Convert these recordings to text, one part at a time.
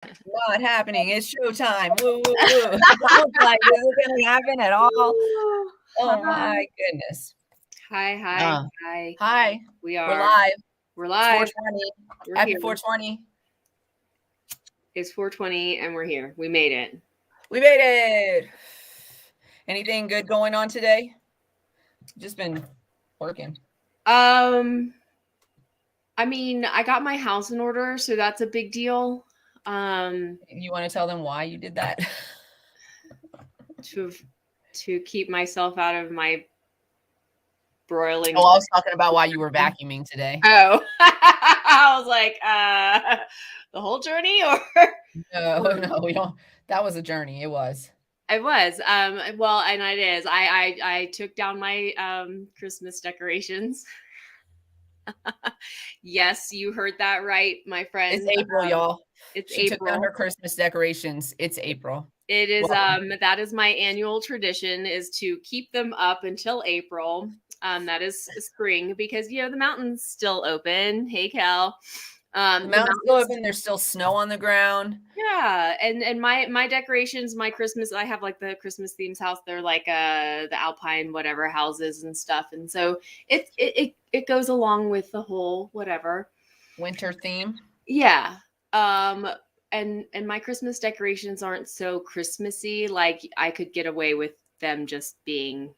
Not happening. It's showtime. Woo, woo, woo. I was like, is it going to happen at all? Oh Hi. my goodness. Hi, hi, Uh, hi. Hi. We We're are. live. We're It's live. 420. We're Happy here. 420. It's 4:20 and we're here. We made it. We made it. Anything good going on today? Just been working. Um, I mean, I got my house in order, so that's a big deal. You want to tell them why you did that? To to keep myself out of my broiling. Oh, I was talking about why you were vacuuming today. Oh, I was like, the whole journey, or No, we don't. That was a journey. It was. it was. Well, and it is. I took down my Christmas decorations. Yes, you heard that right, my It's friend. April, y'all. It's She took down April. her Christmas decorations. It's April. It is Welcome. that is my annual tradition, is to keep them up until April. That is spring, because the mountain's still open. Hey, Cal. The The mountain's still mountain's, open. There's still snow on the ground. yeah, and my decorations, my Christmas, I have like the Christmas themes house. They're like the Alpine whatever houses and stuff, and so it goes along with the whole whatever. Winter theme. Yeah. Um and my Christmas decorations aren't so Christmassy. Like, I could get away with them just being,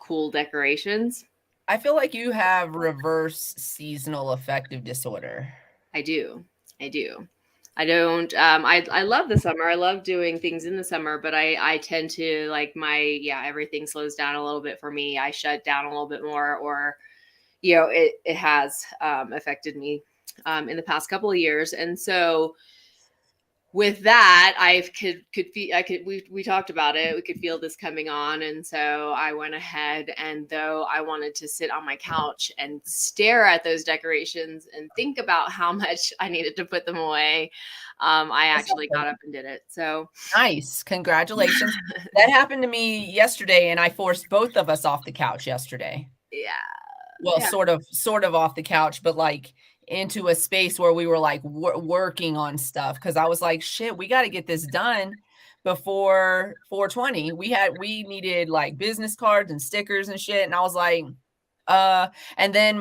cool decorations. I feel like you have reverse seasonal affective disorder. I do. I do. I don't I love the summer. I love doing things in the summer, but I tend to, like, everything slows down a little bit for me. I shut down a little bit more, or it has affected me in the past couple of years. And so with that, could feel, we talked about it. We could feel this coming on, and so I went ahead, and though I wanted to sit on my couch and stare at those decorations and think about how much I needed to put them away, I actually got up and did it. So Nice. Congratulations. That happened to me yesterday, and I forced both of us off the couch yesterday. yeah, Well, yeah. sort of off the couch, but like into a space where we were like working on stuff, because I was like, shit, we got to get this done before 420. We needed like business cards and stickers and shit, and I was like, and then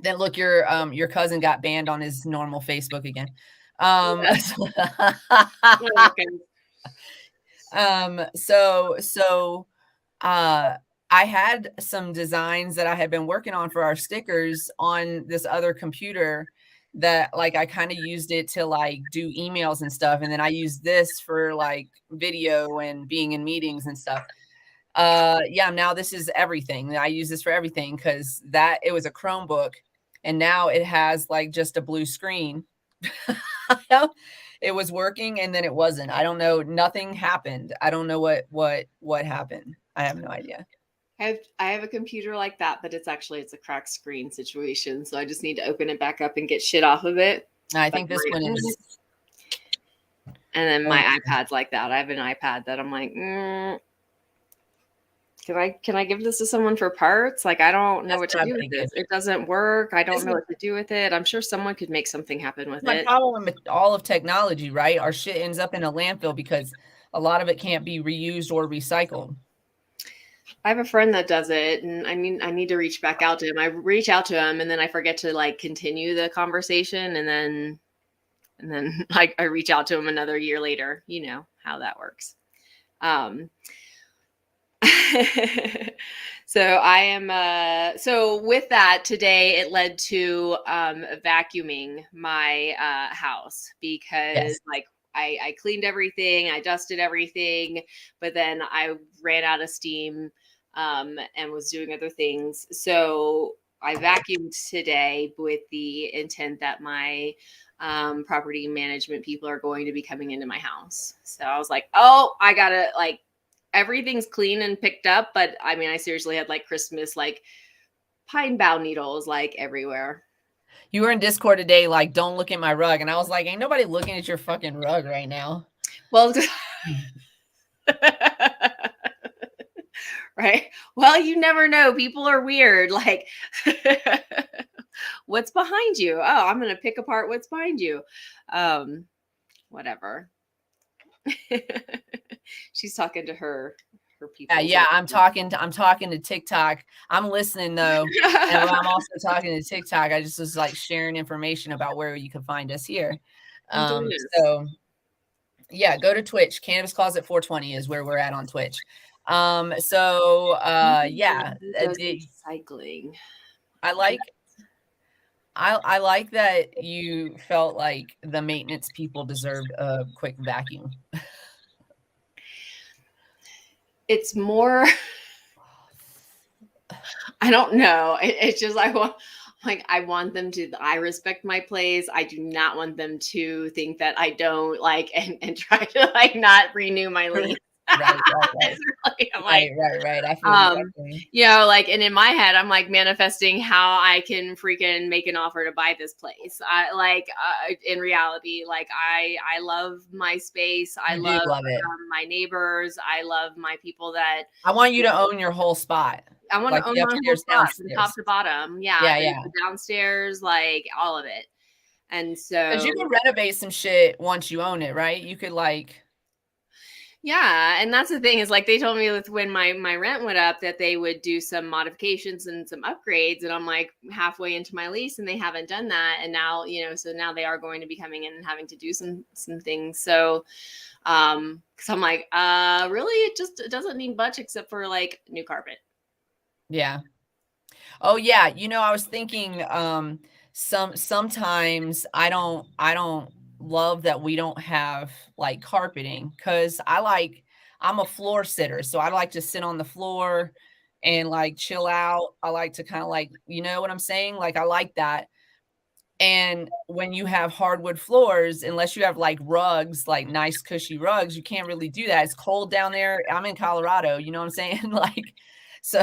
then look, your cousin got banned on his normal Facebook again. Um, Okay. so uh I had some designs that I had been working on for our stickers on this other computer, that like I kind of used it to like do emails and stuff, and then I used this for like video and being in meetings and stuff. Yeah, now this is everything. I use this for everything, because that it was a Chromebook, and now it has like just a blue screen. It was working and then it wasn't. I don't know. Nothing happened. I don't know what happened. I have no idea. I have a computer like that, but it's a cracked screen situation. So I just need to open it back up and get shit off of it. I Like think this one is. And then my iPad's like that. I have an iPad that I'm like, can I give this to someone for parts? Like, I don't know what to do with this. It doesn't work. I don't know what to do with it. I'm sure someone could make something happen with My it. problem with all of technology, right? Our shit ends up in a landfill because a lot of it can't be reused or recycled. I have a friend that does it, and I mean, I need to reach back out to him. I reach out to him, and then I forget to like continue the conversation, and then I reach out to him another year later. You know how that works. So I am so with that, today it led to vacuuming my house, because like I cleaned everything, I dusted everything, but then I ran out of steam and was doing other things. So I vacuumed today with the intent that my property management people are going to be coming into my house. So I was like, oh, I gotta, like, everything's clean and picked up, but I mean, I seriously had like Christmas, like, pine bough needles like everywhere. You were in Discord today, like, don't look at my rug. And I was like, ain't nobody looking at your fucking rug right now. Well, right. Well, you never know. People are weird. Like, What's behind you? Oh, I'm going to pick apart what's behind you. Whatever. She's talking to her people. Yeah, I'm talking to TikTok. I'm listening though. And I'm also talking to TikTok. I just was like sharing information about where you can find us here. So yeah, go to Twitch. Cannabis Closet 420 is where we're at on Twitch. Yeah, cycling. I like that you felt like the maintenance people deserved a quick vacuum. It's more, I don't know. It's just I want them to. I respect my place. I do not want them to think that I don't like and try to like not renew my lease. Right. I feel like, and in my head, I'm like manifesting how I can freaking make an offer to buy this place. In reality, like I love my space. I love it. My neighbors. I love my people that I want you to own your whole spot. I want to own my whole spot from top to bottom. Yeah. Downstairs, like all of it. And so, because you can renovate some shit once you own it, right? You could like. Yeah, and that's the thing is like they told me when my rent went up that they would do some modifications and some upgrades, and I'm like halfway into my lease and they haven't done that, and now so now they are going to be coming in and having to do some things. So, because I'm like, really, it doesn't need much except for like new carpet. Yeah. Oh yeah, I was thinking sometimes I don't love that we don't have like carpeting, because I'm a floor sitter, so I like to sit on the floor and like chill out. I like to kind of like, you know what I'm saying? Like I like that. And when you have hardwood floors, unless you have like rugs, like nice cushy rugs, you can't really do that. It's cold down there. I'm in Colorado, you know what I'm saying? Like so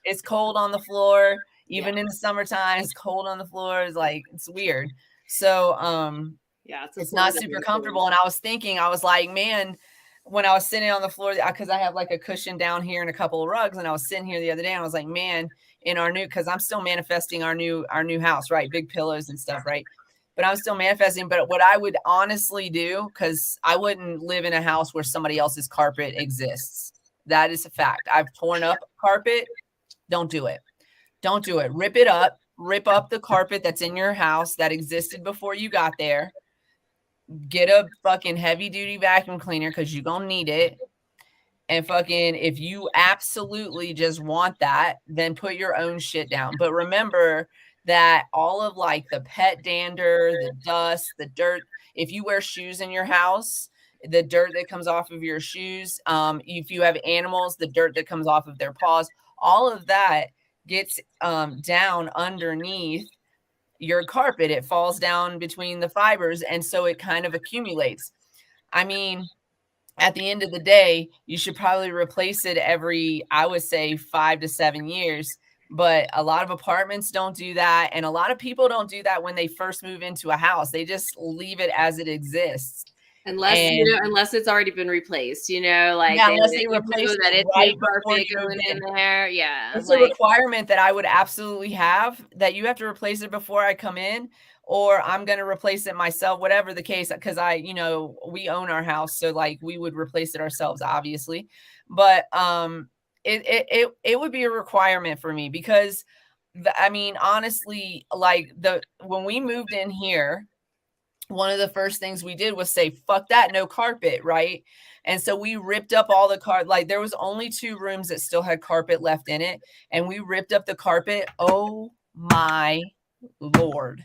it's cold on the floor. Even in the summertime, it's cold on the floor. It's like, it's weird. So, it's not super comfortable. And I was thinking, I was like, man, when I was sitting on the floor, because I have like a cushion down here and a couple of rugs, and I was sitting here the other day and I was like, man, in our new, because I'm still manifesting our new house, right? Big pillows and stuff, right? But I'm still manifesting. But what I would honestly do, because I wouldn't live in a house where somebody else's carpet exists. That is a fact. I've torn up carpet. Don't do it. Don't do it. Rip it up. Rip up the carpet that's in your house that existed before you got there. Get a fucking heavy duty vacuum cleaner, because you're going to need it. And fucking, if you absolutely just want that, then put your own shit down. But remember that all of like the pet dander, the dust, the dirt, if you wear shoes in your house, the dirt that comes off of your shoes, if you have animals, the dirt that comes off of their paws, all of that gets down underneath your carpet. It falls down between the fibers, and so it kind of accumulates. I mean, at the end of the day, you should probably replace it every, I would say, 5 to 7 years. But a lot of apartments don't do that, and a lot of people don't do that when they first move into a house. They just leave it as it exists. Unless it's already been replaced, like unless they replace that it's right perfect going in there. Yeah. It's a requirement that I would absolutely have, that you have to replace it before I come in, or I'm going to replace it myself, whatever the case, because we own our house. So like we would replace it ourselves, obviously. But it would be a requirement for me, because honestly, like when we moved in here, one of the first things we did was say, fuck that, no carpet, right? And so we ripped up all the carpet. Like there was only 2 rooms that still had carpet left in it, and we ripped up the carpet. Oh my Lord.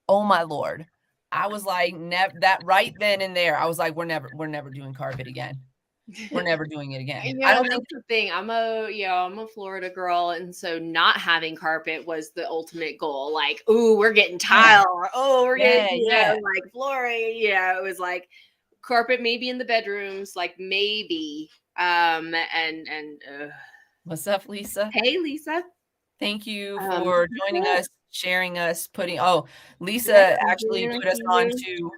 Oh my Lord. I was like, that right then and there, I was like, we're never doing carpet again. We're never doing it again. I don't think the thing. I'm a Florida girl, and so not having carpet was the ultimate goal. Like, ooh, we're getting tile, or we're getting like flooring. It was like carpet maybe in the bedrooms, like maybe. And what's up, Lisa? Hey, Lisa. Thank you for joining us, sharing us, Lisa actually put us on to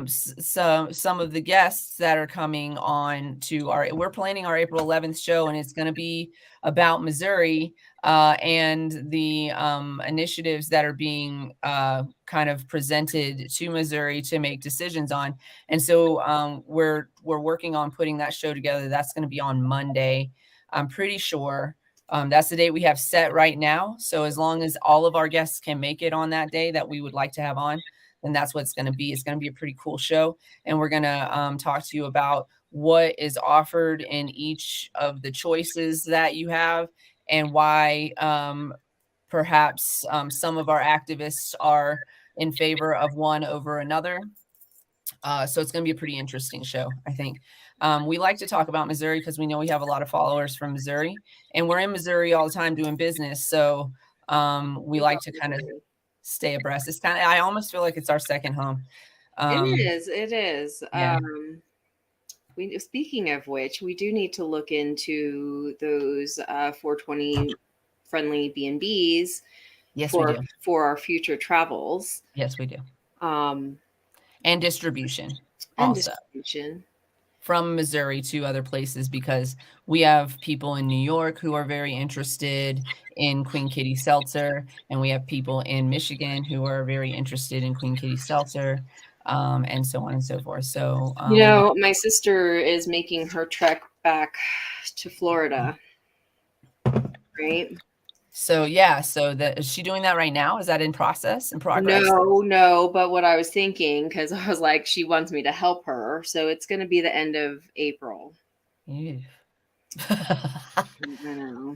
some of the guests that are coming on to we're planning our April 11th show, and it's going to be about Missouri. and the initiatives that are being kind of presented to Missouri to make decisions on. And so we're working on putting that show together. That's going to be on Monday, I'm pretty sure. That's the date we have set right now. So as long as all of our guests can make it on that day that we would like to have on, then that's what it's going to be. It's going to be a pretty cool show. And we're going to talk to you about what is offered in each of the choices that you have, and why perhaps some of our activists are in favor of one over another. So it's going to be a pretty interesting show, I think. We like to talk about Missouri because we know we have a lot of followers from Missouri, and we're in Missouri all the time doing business. So we like to kind of stay abreast. It's kind of, I almost feel like it's our second home. It is. Yeah. Speaking of which, we do need to look into those 420 friendly B&Bs. Yes, we do. For our future travels. Yes, we do. And distribution also. Distribution. From Missouri to other places, because we have people in New York who are very interested in Queen Kitty Seltzer, and we have people in Michigan who are very interested in Queen Kitty Seltzer, and so on and so forth. So, my sister is making her trek back to Florida, right? So yeah, so is she doing that right now? Is that in progress? No, but what I was thinking, because I was like, she wants me to help her, so it's going to be the end of April. I know.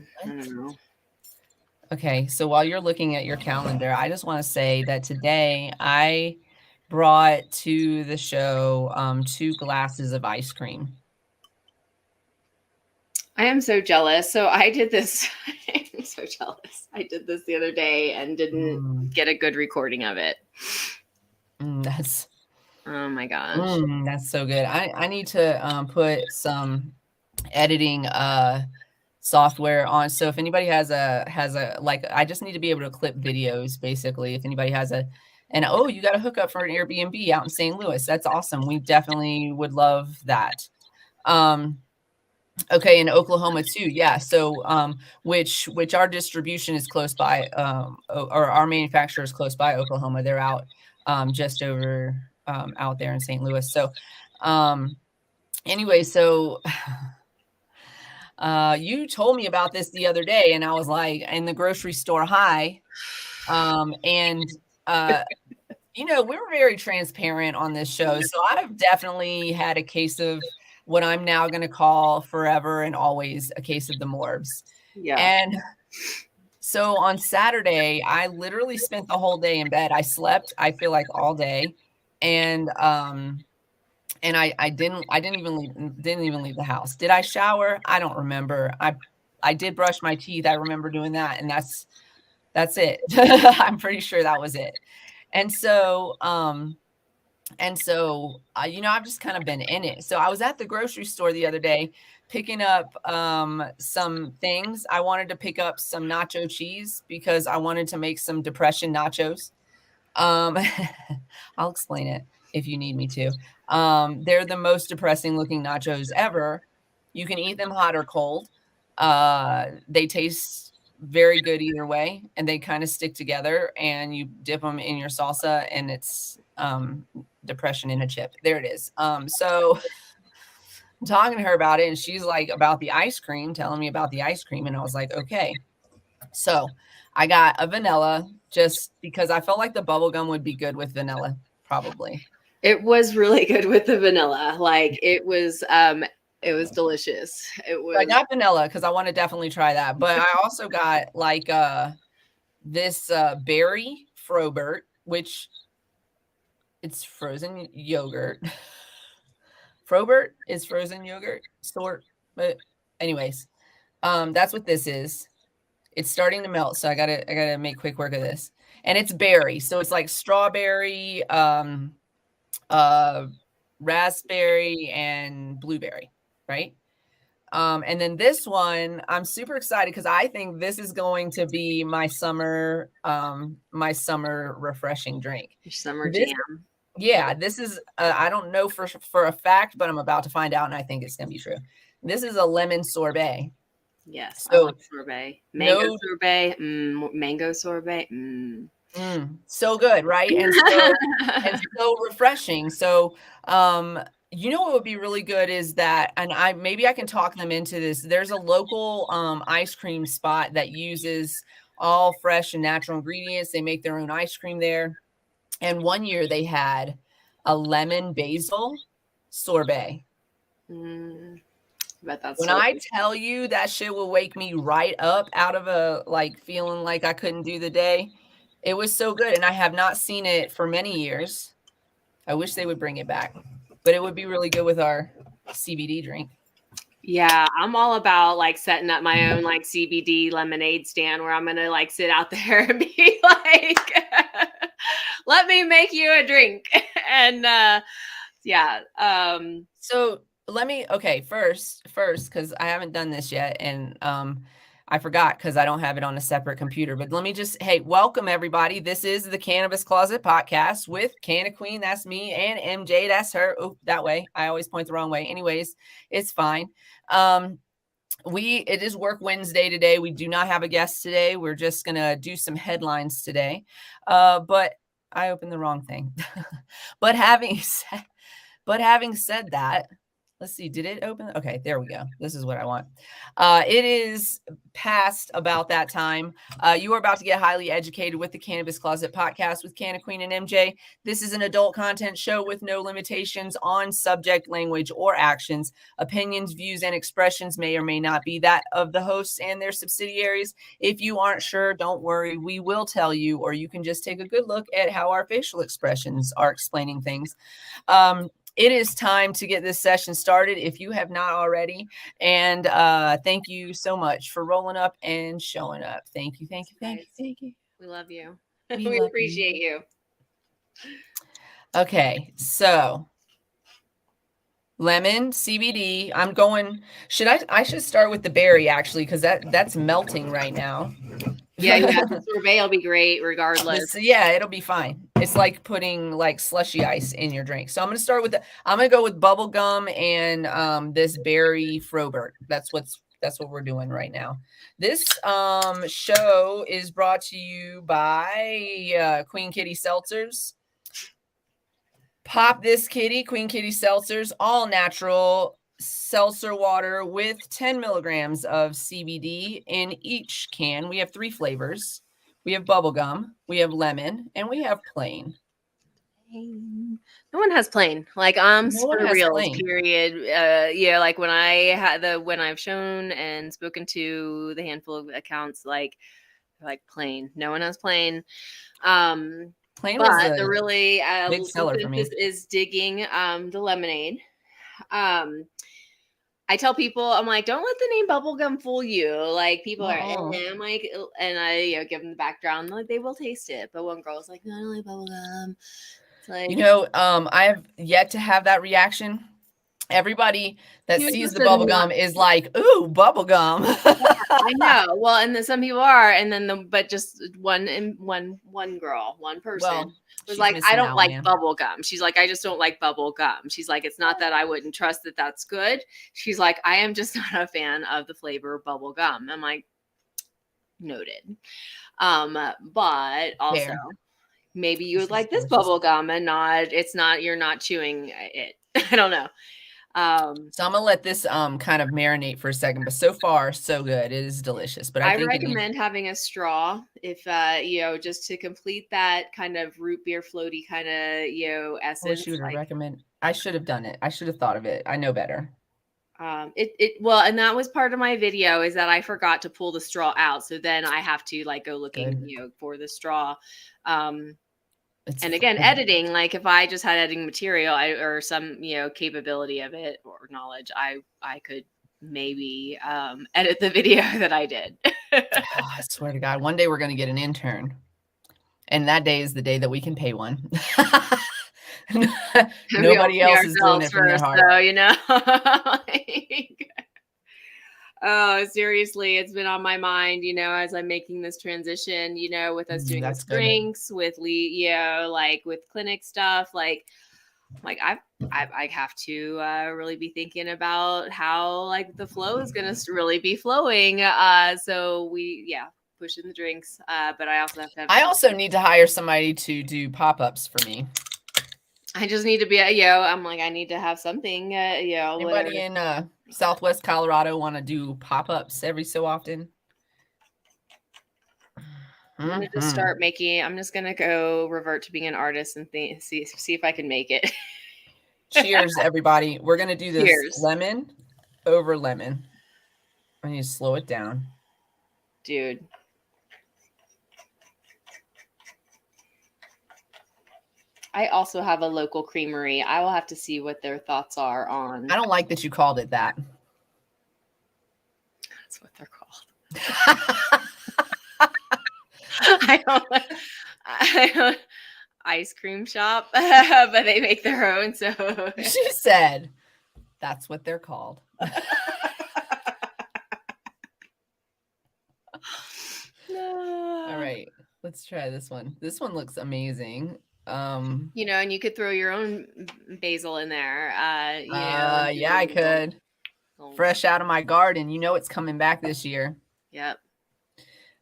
Okay, so while you're looking at your calendar, I just want to say that today I brought to the show 2 glasses of ice cream. I am so jealous. So I did this. I'm so jealous. I did this the other day and didn't get a good recording of it. That's, oh my gosh. That's so good. I need to put some editing software on. So if anybody has a like, I just need to be able to clip videos basically. If anybody has oh, you got a hookup for an Airbnb out in St. Louis. That's awesome. We definitely would love that. Okay, in Oklahoma too. Yeah. So which our distribution is close by, or our manufacturer is close by Oklahoma. They're out just over out there in St. Louis. So anyway, so you told me about this the other day, and I was like, in the grocery store high. And we're very transparent on this show. So I've definitely had a case of what I'm now going to call forever and always a case of the morbs. Yeah. And so on Saturday, I literally spent the whole day in bed. I slept, I feel like, all day. And I didn't even leave the house. Did I shower? I don't remember. I did brush my teeth. I remember doing that. And that's it. I'm pretty sure that was it. And so, I've just kind of been in it. So I was at the grocery store the other day picking up some things. I wanted to pick up some nacho cheese because I wanted to make some depression nachos. I'll explain it if you need me to. They're the most depressing looking nachos ever. You can eat them hot or cold. They taste very good either way, and they kind of stick together, and you dip them in your salsa, and it's depression in a chip. There it is. So I'm talking to her about it, and she's like, about the ice cream, telling me about the ice cream, and I was like, okay. So I got a vanilla just because I felt like the bubble gum would be good with vanilla, probably. It was really good with the vanilla. Like it was delicious. I got vanilla because I want to definitely try that. But I also got like this berry Frobert, which it's frozen yogurt. Frobert is frozen yogurt sort. But anyways, that's what this is. It's starting to melt, so I gotta make quick work of this. And it's berry, so it's like strawberry, raspberry, and blueberry, right? And then this one, I'm super excited because I think this is going to be my summer refreshing drink. Your summer jam. Yeah, this is I don't know for a fact, but I'm about to find out, and I think it's gonna be true. This is a lemon sorbet. Yes, I love So sorbet. Mango no, sorbet. Mango sorbet. so good, right? And so refreshing. So, you know what would be really good is that, and maybe I can talk them into this. There's a local ice cream spot that uses all fresh and natural ingredients. They make their own ice cream there. And one year they had a lemon basil sorbet. Mm, but that's When so I good. tell you that shit will wake me right up out of a like feeling like I couldn't do the day, it was so good. And I have not seen it for many years. I wish they would bring it back, but it would be really good with our CBD drink. Yeah, I'm all about like setting up my own like CBD lemonade stand where I'm gonna like sit out there and be like, let me make you a drink. And yeah. So let me, okay, first, because I haven't done this yet, and I forgot because I don't have it on a separate computer. But let me just, hey, welcome everybody. This is the Cannabis Closet Podcast with CannaQueen, that's me, and MJ, that's her. Oh, that way. I always point the wrong way. Anyways, it's fine. It is Work Wednesday today. We do not have a guest today. We're just gonna do some headlines today. But I opened the wrong thing. but having said but having said that, let's see, did it open? Okay, there we go. This is what I want. It is past about that time. You are about to get highly educated with the Cannabis Closet Podcast with CannaQueen and MJ. This is an adult content show with no limitations on subject, language, or actions. Opinions, views, and expressions may or may not be that of the hosts and their subsidiaries. If you aren't sure, don't worry. We will tell you, or you can just take a good look at how our facial expressions are explaining things. It is time to get this session started if you have not already. And thank you so much for rolling up and showing up. Thank you, thank you, thank you, thank you. We love you. We We love appreciate you. Okay, so lemon, CBD. I should start with the berry actually, because that's melting right now. Yeah, the sorbet will be great regardless. Yeah, it'll be fine. It's like putting like slushy ice in your drink. So I'm gonna go with bubble gum and this berry Frobert. That's what we're doing right now. This show is brought to you by Queen Kitty Seltzers. Pop this kitty, Queen Kitty Seltzers, all natural seltzer water with 10 milligrams of CBD in each can. We have 3 flavors. We have bubblegum, we have lemon, and we have plain. No one has plain. Like No one for has reals, plain. period. Yeah, like when I've shown and spoken to the handful of accounts, like plain. No one has plain. Plain was But the the really big seller for me. is digging the lemonade. I tell people, I'm like, don't let the name bubblegum fool you. Like people are, I'm like, and I give them the background, like they will taste it. But one girl's like, no, I don't like bubblegum. It's like, I have yet to have that reaction. Everybody that sees the bubblegum is like, ooh, bubblegum. I know. Well, and then some people are, and then but just one girl, one person was like, I don't like bubble gum. She's like, I just don't like bubble gum. She's like, it's not that I wouldn't trust that that's good. She's like, I am just not a fan of the flavor of bubble gum. I'm like, noted. But also maybe you would like this bubble gum and you're not chewing it. I don't know. So I'm gonna let this kind of marinate for a second, but so far so good. It is delicious. But I think recommend having a straw if just to complete that kind of root beer floaty kind of essence. I should have done it. I should have thought of it. I know better. Well, and that was part of my video is that I forgot to pull the straw out, so then I have to like go looking for the straw. And again, editing, like if I just had editing material or some, capability of it or knowledge, I could maybe edit the video that I did. I swear to God, one day we're going to get an intern. And that day is the day that we can pay one. Nobody else is doing it from their heart. Oh, seriously, it's been on my mind, as I'm making this transition, with us doing these drinks, with with clinic stuff. Like, like I have to really be thinking about how like the flow is going to really be flowing. So pushing the drinks. But I also have to have. I also need to hire somebody to do pop-ups for me. I just need to be, I'm like, I need to have something, Anybody in Southwest Colorado want to do pop-ups every so often? I'm gonna just start making. I'm just gonna go revert to being an artist and see if I can make it. Cheers, everybody! We're gonna do this lemon over lemon. I need to slow it down, dude. I also have a local creamery. I will have to see what their thoughts are on. I don't like that you called it that. That's what they're called. I don't ice cream shop, but they make their own. So she said, "That's what they're called." All right, let's try this one. This one looks amazing. And you could throw your own basil in there. Yeah, I could. Fresh out of my garden. You know it's coming back this year. Yep.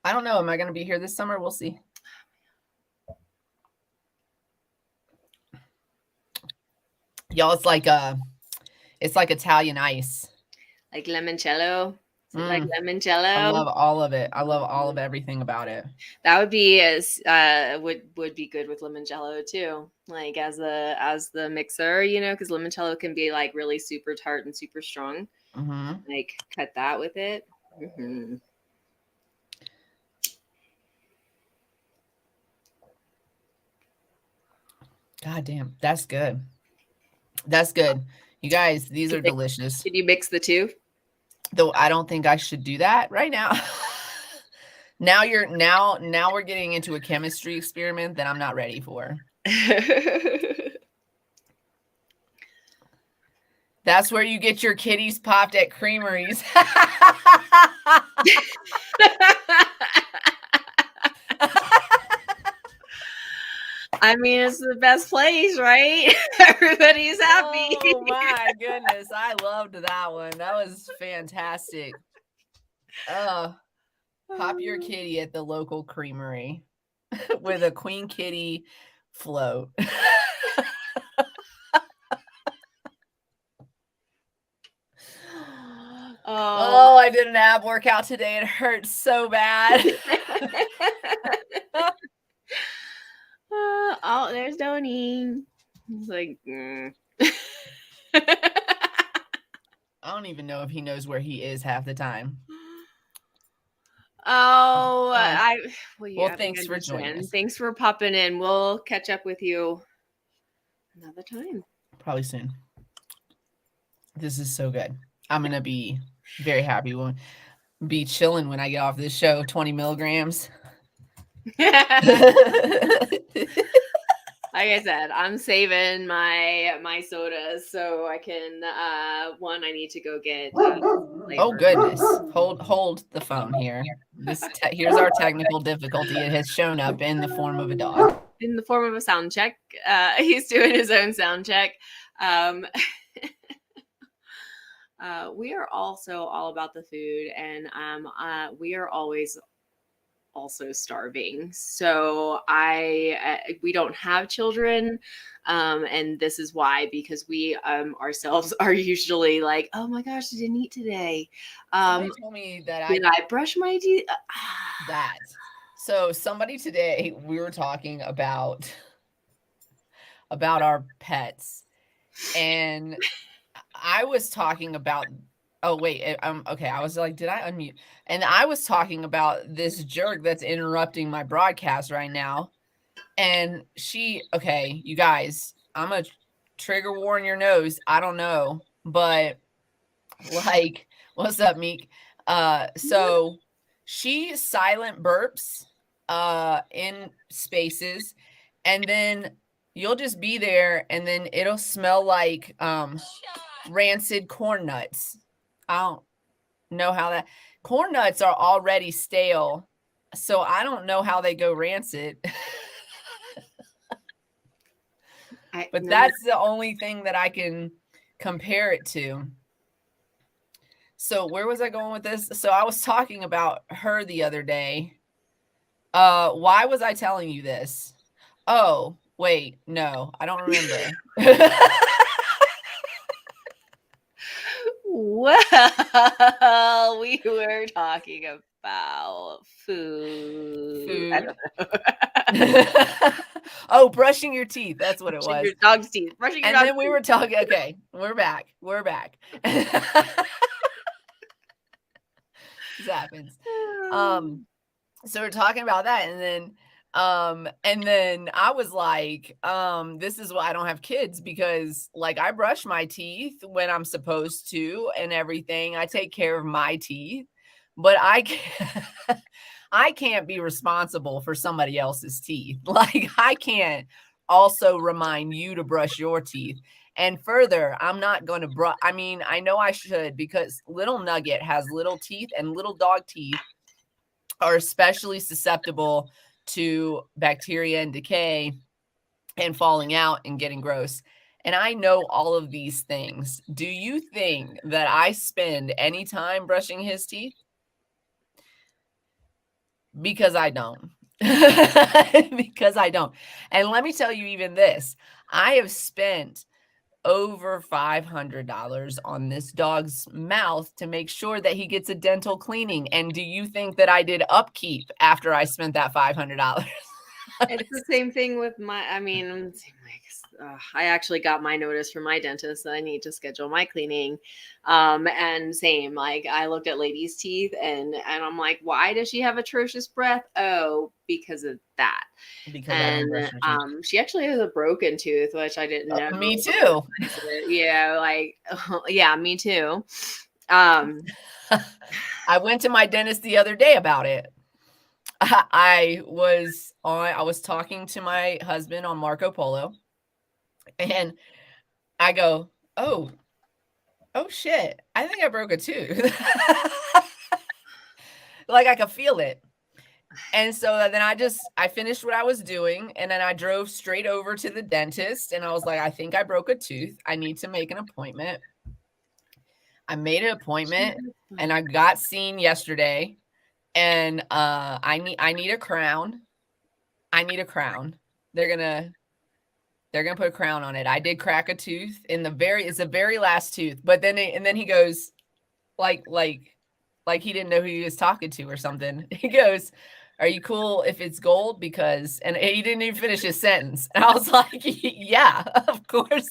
I don't know. Am I going to be here this summer? We'll see. Y'all, it's like Italian ice. Like limoncello. Like limoncello. I love all of it. I love all of everything about it. That would be would be good with limoncello too. Like as the mixer, because limoncello can be like really super tart and super strong. Like cut that with it. God damn, that's good. That's good. You guys, these are delicious. Did you mix the two? Though I don't think I should do that right now. now we're getting into a chemistry experiment that I'm not ready for. That's where you get your kitties popped at creameries. I mean, it's the best place, right? Everybody's happy. Oh my goodness. I loved that one. That was fantastic. Pop your kitty at the local creamery with a queen kitty float. Oh, I did an ab workout today. It hurts so bad. Oh, there's Donnie. He's like, I don't even know if he knows where he is half the time. Well, thanks for joining us. Thanks for popping in. We'll catch up with you another time. Probably soon. This is so good. I'm going to be very happy. We'll be chilling when I get off this show. 20 milligrams. Like I said, I'm saving my sodas so I can I need to go get oh goodness, hold the phone here. Here's our technical difficulty. It has shown up in the form of a dog, in the form of a sound check. He's doing his own sound check. We are also all about the food, and we are always also starving. So we don't have children, and this is why, because we ourselves are usually like, oh my gosh, I didn't eat today. Somebody told me that did I brush my teeth? That. So somebody today, we were talking about our pets, and I was talking about, oh wait, okay. I was like, did I unmute? And I was talking about this jerk that's interrupting my broadcast right now. And okay, you guys, I'm gonna trigger warn your nose. I don't know, but like, what's up, Meek? So she silent burps in spaces, and then you'll just be there, and then it'll smell like rancid corn nuts. I don't know how that corn nuts are already stale, so I don't know how they go rancid. But no, that's the only thing that I can compare it to. So where was I going with this? So I was talking about her the other day. Why was I telling you this? Oh, wait, no, I don't remember. well, we were talking about food. I Food. don't know. Oh, brushing your teeth. That's what it Brushing was. your dog's teeth. Brushing your And dog's then we teeth. were talking. Okay, we're back. We're back. This happens. So we're talking about that, and then I was like, this is why I don't have kids, because like I brush my teeth when I'm supposed to and everything. I take care of my teeth, but I can't I can't be responsible for somebody else's teeth. Like I can't also remind you to brush your teeth. And further, I'm not going to brush. I mean, I know I should, because little Nugget has little teeth, and little dog teeth are especially susceptible to bacteria and decay and falling out and getting gross. And I know all of these things. Do you think that I spend any time brushing his teeth? Because I don't. Because I don't. And let me tell you even this. I have spent over $500 on this dog's mouth to make sure that he gets a dental cleaning. And do you think that I did upkeep after I spent that $500? It's the same thing with I mean, I actually got my notice from my dentist that I need to schedule my cleaning. And same, like I looked at Lady's teeth and I'm like, why does she have atrocious breath? Oh, because of that. Because I don't And brush your teeth. she actually has a broken tooth, which I didn't know. Me too. Yeah, like yeah, me too. I went to my dentist the other day about it. I was talking to my husband on Marco Polo, and I go, "Oh, shit. I think I broke a tooth." Like I could feel it. And so then I finished what I was doing, and then I drove straight over to the dentist, and I was like, "I think I broke a tooth. I need to make an appointment." I made an appointment, and I got seen yesterday, and I need a crown. I need a crown. They're gonna put a crown on it. I did crack a tooth in it's the very last tooth, but then he goes like he didn't know who he was talking to or something. He goes, "Are you cool if it's gold?" Because, and he didn't even finish his sentence. And I was like, "Yeah, of course.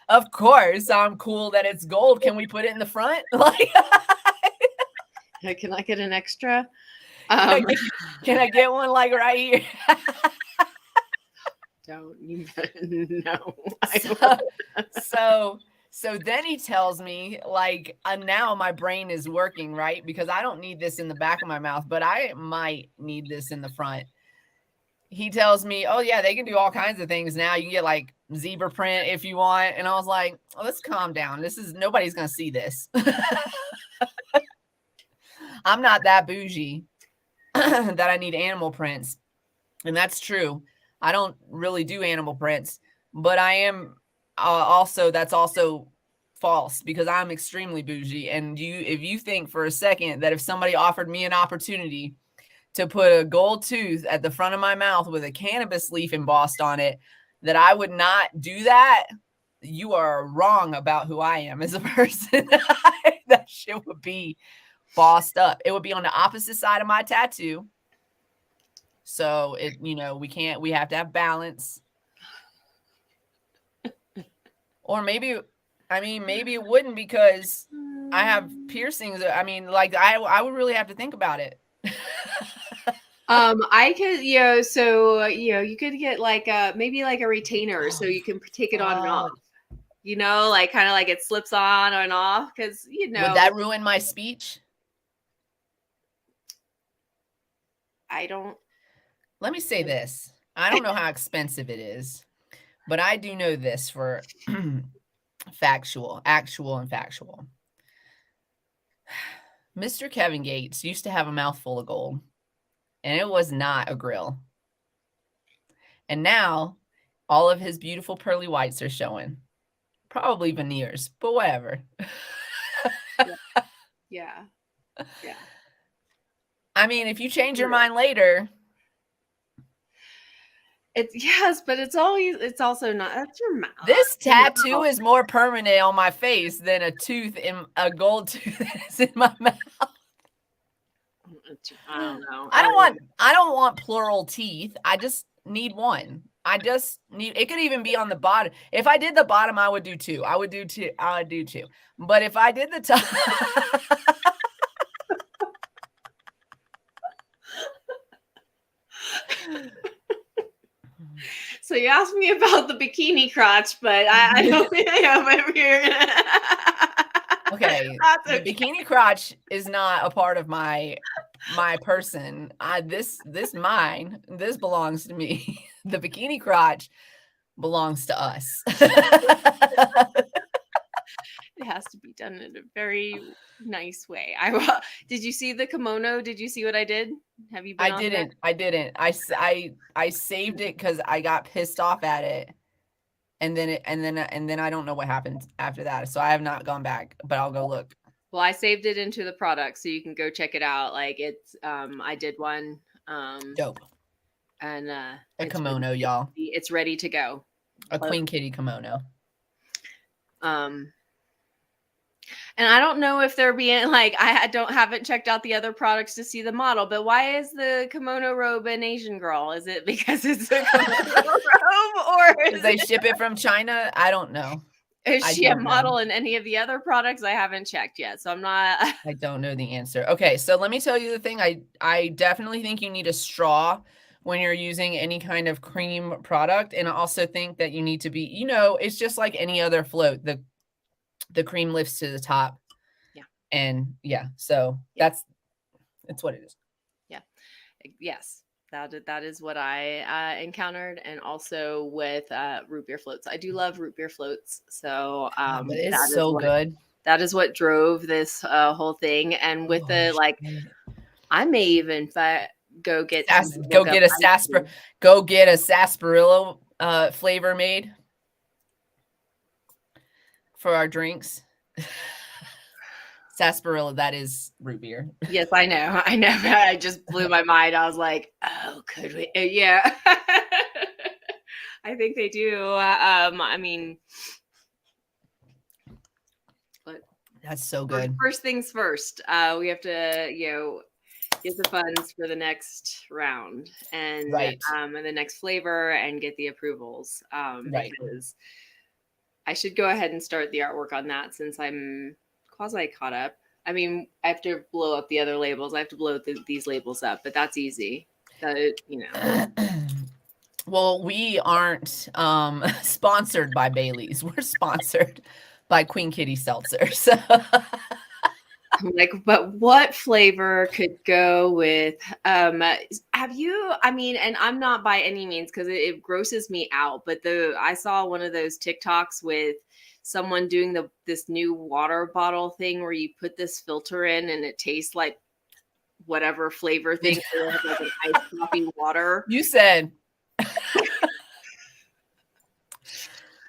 Of course, I'm cool that it's gold. Can we put it in the front?" Like, Can I get an extra? can I get one like right here? Don't you no. So then he tells me, like, now my brain is working, right? Because I don't need this in the back of my mouth, but I might need this in the front. He tells me, "Oh yeah, they can do all kinds of things now. You can get like zebra print if you want." And I was like, "Oh, let's calm down. Nobody's gonna see this." I'm not that bougie that I need animal prints. And that's true. I don't really do animal prints, but I am that's also false, because I'm extremely bougie. And if you think for a second that if somebody offered me an opportunity to put a gold tooth at the front of my mouth with a cannabis leaf embossed on it, that I would not do that, you are wrong about who I am as a person. That shit would be bossed up. It would be on the opposite side of my tattoo. So we have to have balance. Or maybe it wouldn't, because I have piercings. I mean, like I would really have to think about it. I could, so you could get like maybe like a retainer so you can take it on and off. Like kind of like it slips on and off, because Would that ruin my speech? I don't. Let me say this. I don't know how expensive it is, but I do know this for actual and factual. Mr. Kevin Gates used to have a mouthful of gold, and it was not a grill. And now All of his beautiful pearly whites are showing. Probably veneers, but whatever. Yeah. Yeah. I mean, if you change your mind later. Yes, but it's also not. That's your mouth. This tattoo is more permanent on my face than a gold tooth that is in my mouth. I don't know. I don't want plural teeth. I just need one. It could even be on the bottom. If I did the bottom, I would do two. I would do two. But if I did the top. So you asked me about the bikini crotch, but I don't think I have over here. Okay. The bikini crotch is not a part of my person. This belongs to me. The bikini crotch belongs to us. It has to be done in a very nice way. Did you see the kimono? Did you see what I did? Have you been I didn't. I saved it because I got pissed off at it. And then I don't know what happened after that. So I have not gone back, but I'll go look. Well, I saved it into the product so you can go check it out. Like it's I did one. Dope. And a kimono, y'all. It's ready to go. A Queen Kitty kimono. And I don't know if they're being like, haven't checked out the other products to see the model, but why is the kimono robe an Asian girl? Is it because it's a kimono robe, or they ship it from China? I don't know. Is she a model in any of the other products? I haven't checked yet, so I'm not. I don't know the answer. Okay, so let me tell you the thing. I definitely think you need a straw when you're using any kind of cream product, and I also think that you need to be, it's just like any other float. The cream lifts to the top. Yeah. And yeah, so that's what it is. Yeah. Yes. That is what I encountered, and also with root beer floats. I do love root beer floats. So but it's so good. That is what drove this whole thing. And with I may even go get a sarsaparilla flavor made for our drinks. Sarsaparilla, that is root beer. Yes, I know. I just blew my mind. I was like, oh, could we? Yeah. I think they do. I mean, but that's so good. First things first, we have to, get the funds for the next round and the next flavor and get the approvals. Because I should go ahead and start the artwork on that since I'm quasi caught up. I mean, I have to blow up the other labels. I have to blow these labels up, but that's easy. Well, we aren't sponsored by Bailey's. We're sponsored by Queen Kitty Seltzer. So. But what flavor could go with, have you, and I'm not by any means, because it grosses me out, but I saw one of those TikToks with someone doing this new water bottle thing where you put this filter in and it tastes like whatever flavor thing, like an iced coffee water. You said,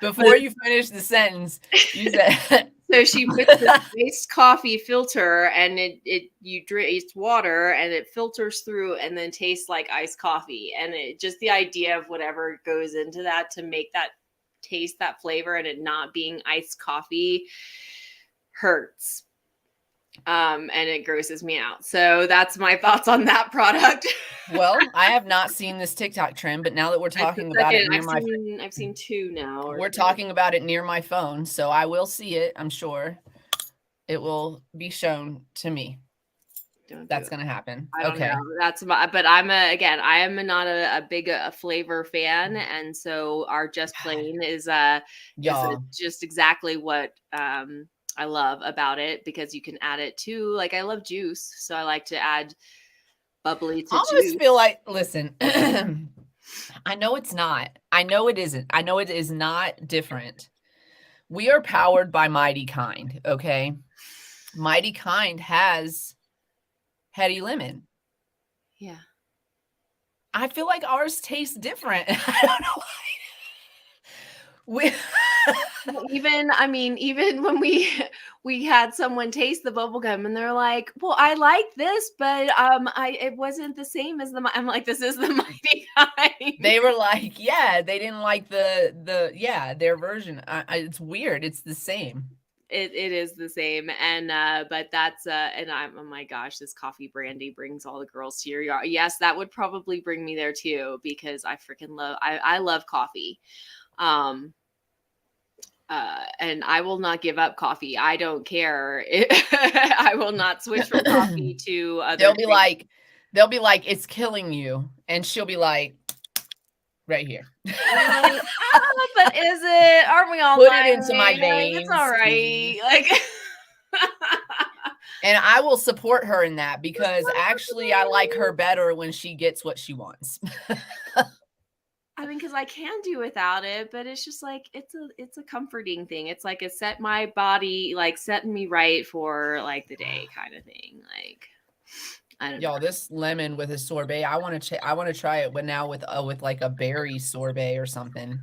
before you finish the sentence, you said... So she puts the iced coffee filter, and you drink, it's water, and it filters through, and then tastes like iced coffee. And just the idea of whatever goes into that to make that taste, that flavor, and it not being iced coffee hurts. And it grosses me out. So that's my thoughts on that product. Well, I have not seen this TikTok trend, but now that we're talking about it near I've seen two now. We're talking about it near my phone, so I will see it. I'm sure it will be shown to me. That's going to happen. Okay. But I am not a big flavor fan. And so our Just Plain is just exactly what, I love about it, because you can add it to, I love juice. So I like to add bubbly to juice. I almost feel like, listen, I know it's not. I know it isn't. I know it is not different. We are powered by Mighty Kind, okay? Mighty Kind has Heady Lemon. Yeah. I feel like ours tastes different. I don't know why. We Well, even when we had someone taste the bubble gum and they're like, "Well, I like this, but it wasn't the same as the." I'm like, "This is the mighty kind." They were like, yeah, they didn't like their version. It's weird. It's the same. It is the same, and but that's and I'm oh my gosh, this coffee brandy brings all the girls to your yard. Yes, that would probably bring me there too because I freaking love I love coffee. Um, and I will not give up coffee. I don't care. I will not switch from coffee to other They'll be drinks. like, they'll be like, it's killing you, and she'll be like, right here. But is it? Aren't we all Put it into my dying? Like, it's all veins, please. right. Like, And I will support her in that because actually I like her better when she gets what she wants. I mean, because I can do without it, but it's just like it's a comforting thing. It's like it set my body, like setting me right for like the day kind of thing. Like I don't know. Y'all, this lemon with a sorbet, I want to try it, but now with like a berry sorbet or something,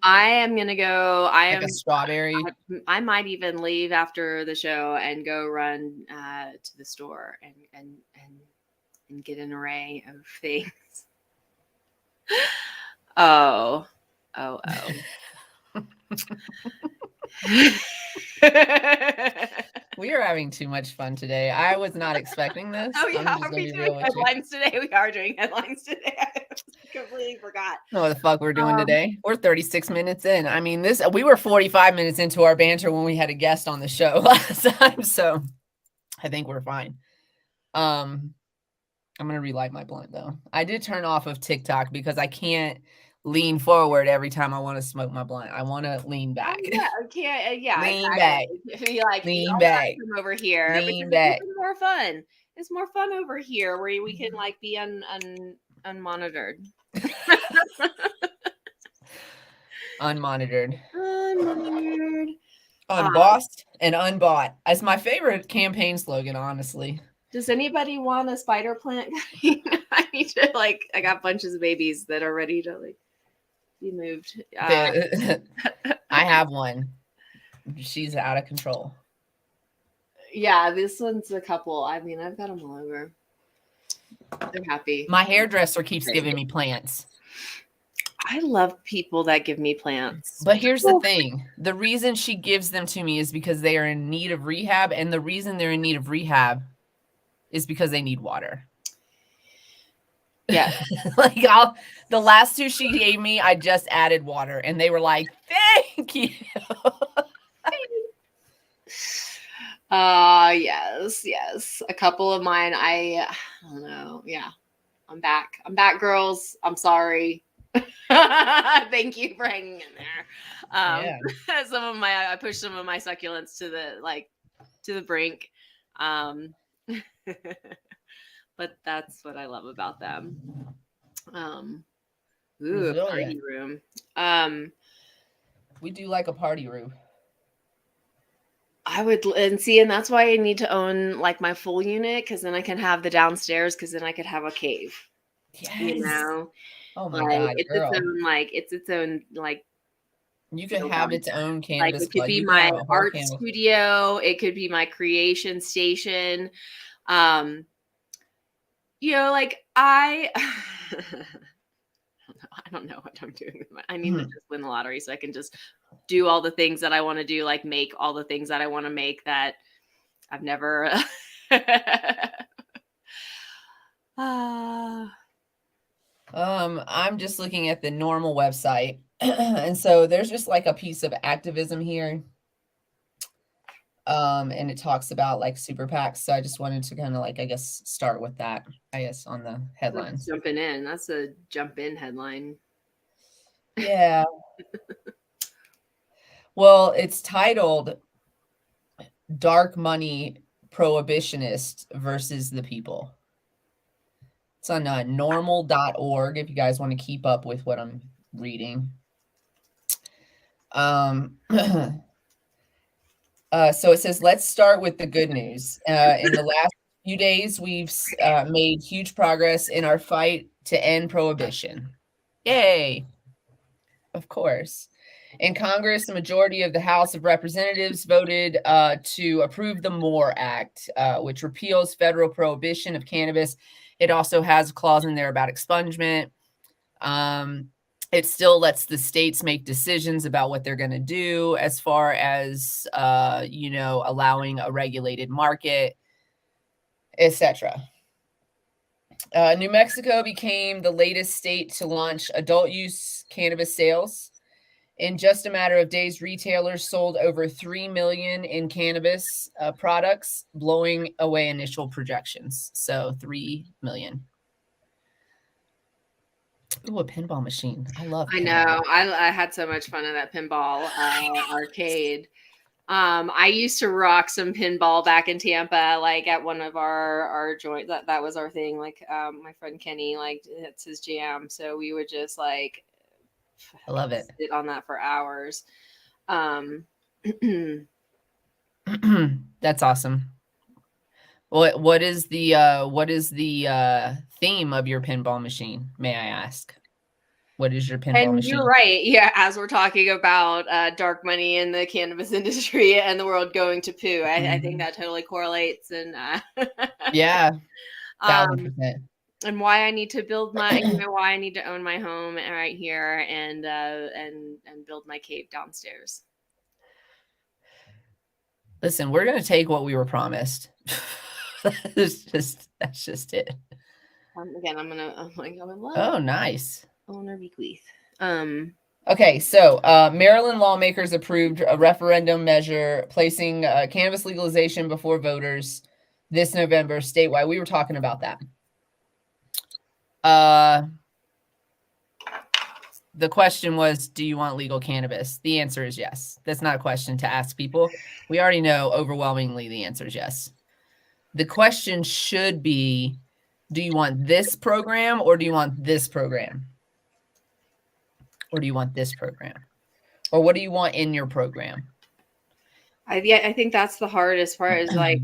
I am gonna go. like a strawberry. I might even leave after the show and go run to the store and get an array of things. Oh. We are having too much fun today. I was not expecting this. Oh yeah, I'm just are gonna we be doing real with you. headlines today? We are doing headlines today. I completely forgot. I don't know what the fuck we're doing today. We're 36 minutes in. I mean, we were 45 minutes into our banter when we had a guest on the show last time, so I think we're fine. I'm gonna relight my blunt though. I did turn off of TikTok because I can't lean forward every time I want to smoke my blunt. I want to lean back. Oh, yeah, okay, yeah, Lean exactly. back. Be like, Lean "Y'all back. come over here Lean because back. it's even more fun. It's more fun over here where we can like be unmonitored." Unmonitored. Unmonitored. Unbossed and unbought. That's my favorite campaign slogan, honestly. Does anybody want a spider plant? I need to I got bunches of babies that are ready to like be moved. I have one. She's out of control. Yeah, this one's a couple. I mean, I've got them all over. They're happy. My hairdresser keeps giving me plants. I love people that give me plants. But here's the thing. The reason she gives them to me is because they are in need of rehab. And the reason they're in need of rehab is because they need water. Yeah. Like the last two she gave me, I just added water. And they were like, thank you. Yes. A couple of mine, I don't know. Yeah. I'm back. I'm back, girls. I'm sorry. Thank you for hanging in there. Yeah. I pushed some of my succulents to the brink. But that's what I love about them. Party room. We do like a party room. I would, and that's why I need to own like my full unit, because then I can have the downstairs, because then I could have a cave. Yes. You know? Oh my God, it's girl. its own you could have its own cannabis. It could be my art studio. It could be my creation station. I don't know what I'm doing. I need to just win the lottery so I can just do all the things that I want to do, like make all the things that I want to make that I've never. I'm just looking at the normal website. And so there's just like a piece of activism here. And it talks about like super PACs. So I just wanted to kind of like, I guess, start with that, I guess, on the headlines. Jumping in. That's a jump in headline. Yeah. Well, it's titled Dark Money Prohibitionist versus the People. It's on normal.org if you guys want to keep up with what I'm reading. So it says, let's start with the good news. In the last few days, we've made huge progress in our fight to end prohibition. Yay! Of course. In Congress, the majority of the House of Representatives voted to approve the MORE Act, which repeals federal prohibition of cannabis. It also has a clause in there about expungement. It still lets the states make decisions about what they're going to do as far as, allowing a regulated market, etc. New Mexico became the latest state to launch adult use cannabis sales. In just a matter of days, retailers sold over 3 million in cannabis products, blowing away initial projections. So 3 million. Ooh, a pinball machine. I love pinball. I know. I had so much fun at that pinball arcade. I used to rock some pinball back in Tampa, like at one of our joint. That was our thing. Like my friend Kenny, like it's his jam. So we would just like I love it. Sit on that for hours. That's awesome. What is the theme of your pinball machine? May I ask? What is your pinball machine? You're right. Yeah, as we're talking about dark money in the cannabis industry and the world going to poo, I think that totally correlates. And yeah, 1000%. And why I need to build my, why I need to own my home right here and build my cave downstairs. Listen, we're gonna take what we were promised. that's just it. Again, I'm gonna love. Oh, nice. Owner bequeath. Okay, so Maryland lawmakers approved a referendum measure placing cannabis legalization before voters this November statewide. We were talking about that. The question was, do you want legal cannabis? The answer is yes. That's not a question to ask people. We already know overwhelmingly the answer is yes. The question should be, do you want this program or do you want this program? Or do you want this program? Or what do you want in your program? I think that's the hardest part is like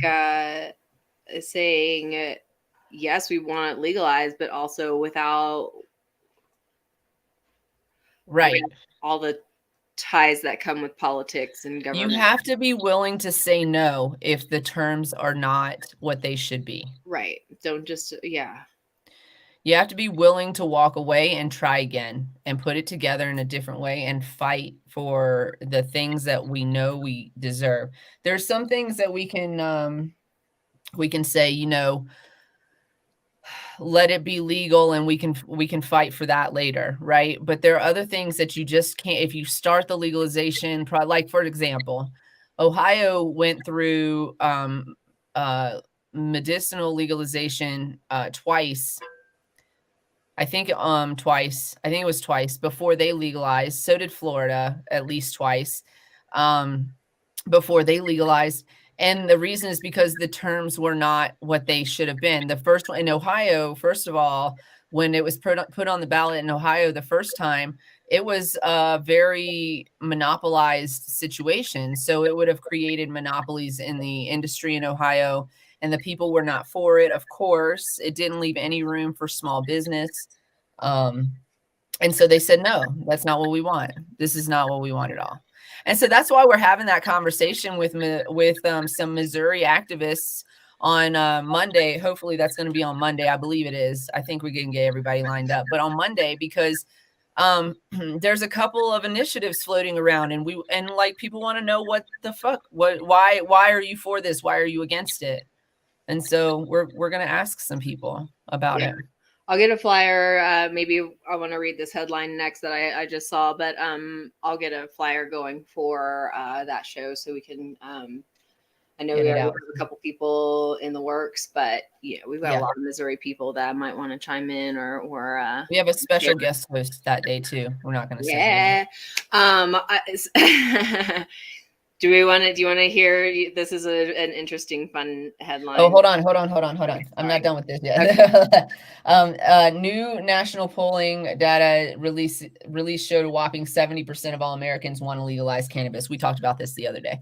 saying, yes, we want it legalized, but also without right all the ties that come with politics and government. You have to be willing to say no if the terms are not what they should be. Right. Don't just, You have to be willing to walk away and try again and put it together in a different way and fight for the things that we know we deserve. There's some things that we can say, let it be legal and we can fight for that later, right? But there are other things that you just can't. If you start the legalization, like for example, Ohio went through medicinal legalization twice. I think twice. I think it was twice before they legalized. So did Florida, at least twice before they legalized. And the reason is because the terms were not what they should have been. The first one in Ohio, first of all, when it was put on the ballot in Ohio the first time, it was a very monopolized situation. So it would have created monopolies in the industry in Ohio, and the people were not for it. Of course, it didn't leave any room for small business. And so they said, no, that's not what we want. This is not what we want at all. And so that's why we're having that conversation with some Missouri activists on Monday. Hopefully that's going to be on Monday. I believe it is. I think we can get everybody lined up. But on Monday, because there's a couple of initiatives floating around, and people want to know what the fuck, why are you for this? Why are you against it? And so we're going to ask some people about it. I'll get a flyer. Maybe I want to read this headline next that I just saw, but I'll get a flyer going for that show so we can. I know we have a couple people in the works, but we've got a lot of Missouri people that might want to chime in or we have a special guest host that day too. We're not going to say. Yeah. Do you want to hear? This is an interesting, fun headline. Oh, hold on. I'm not done with this yet. Okay. New national polling data release showed a whopping 70% of all Americans want to legalize cannabis. We talked about this the other day.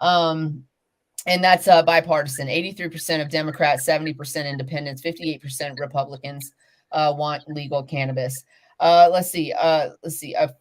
And that's bipartisan. 83% of Democrats, 70% independents, 58% Republicans want legal cannabis. Let's see.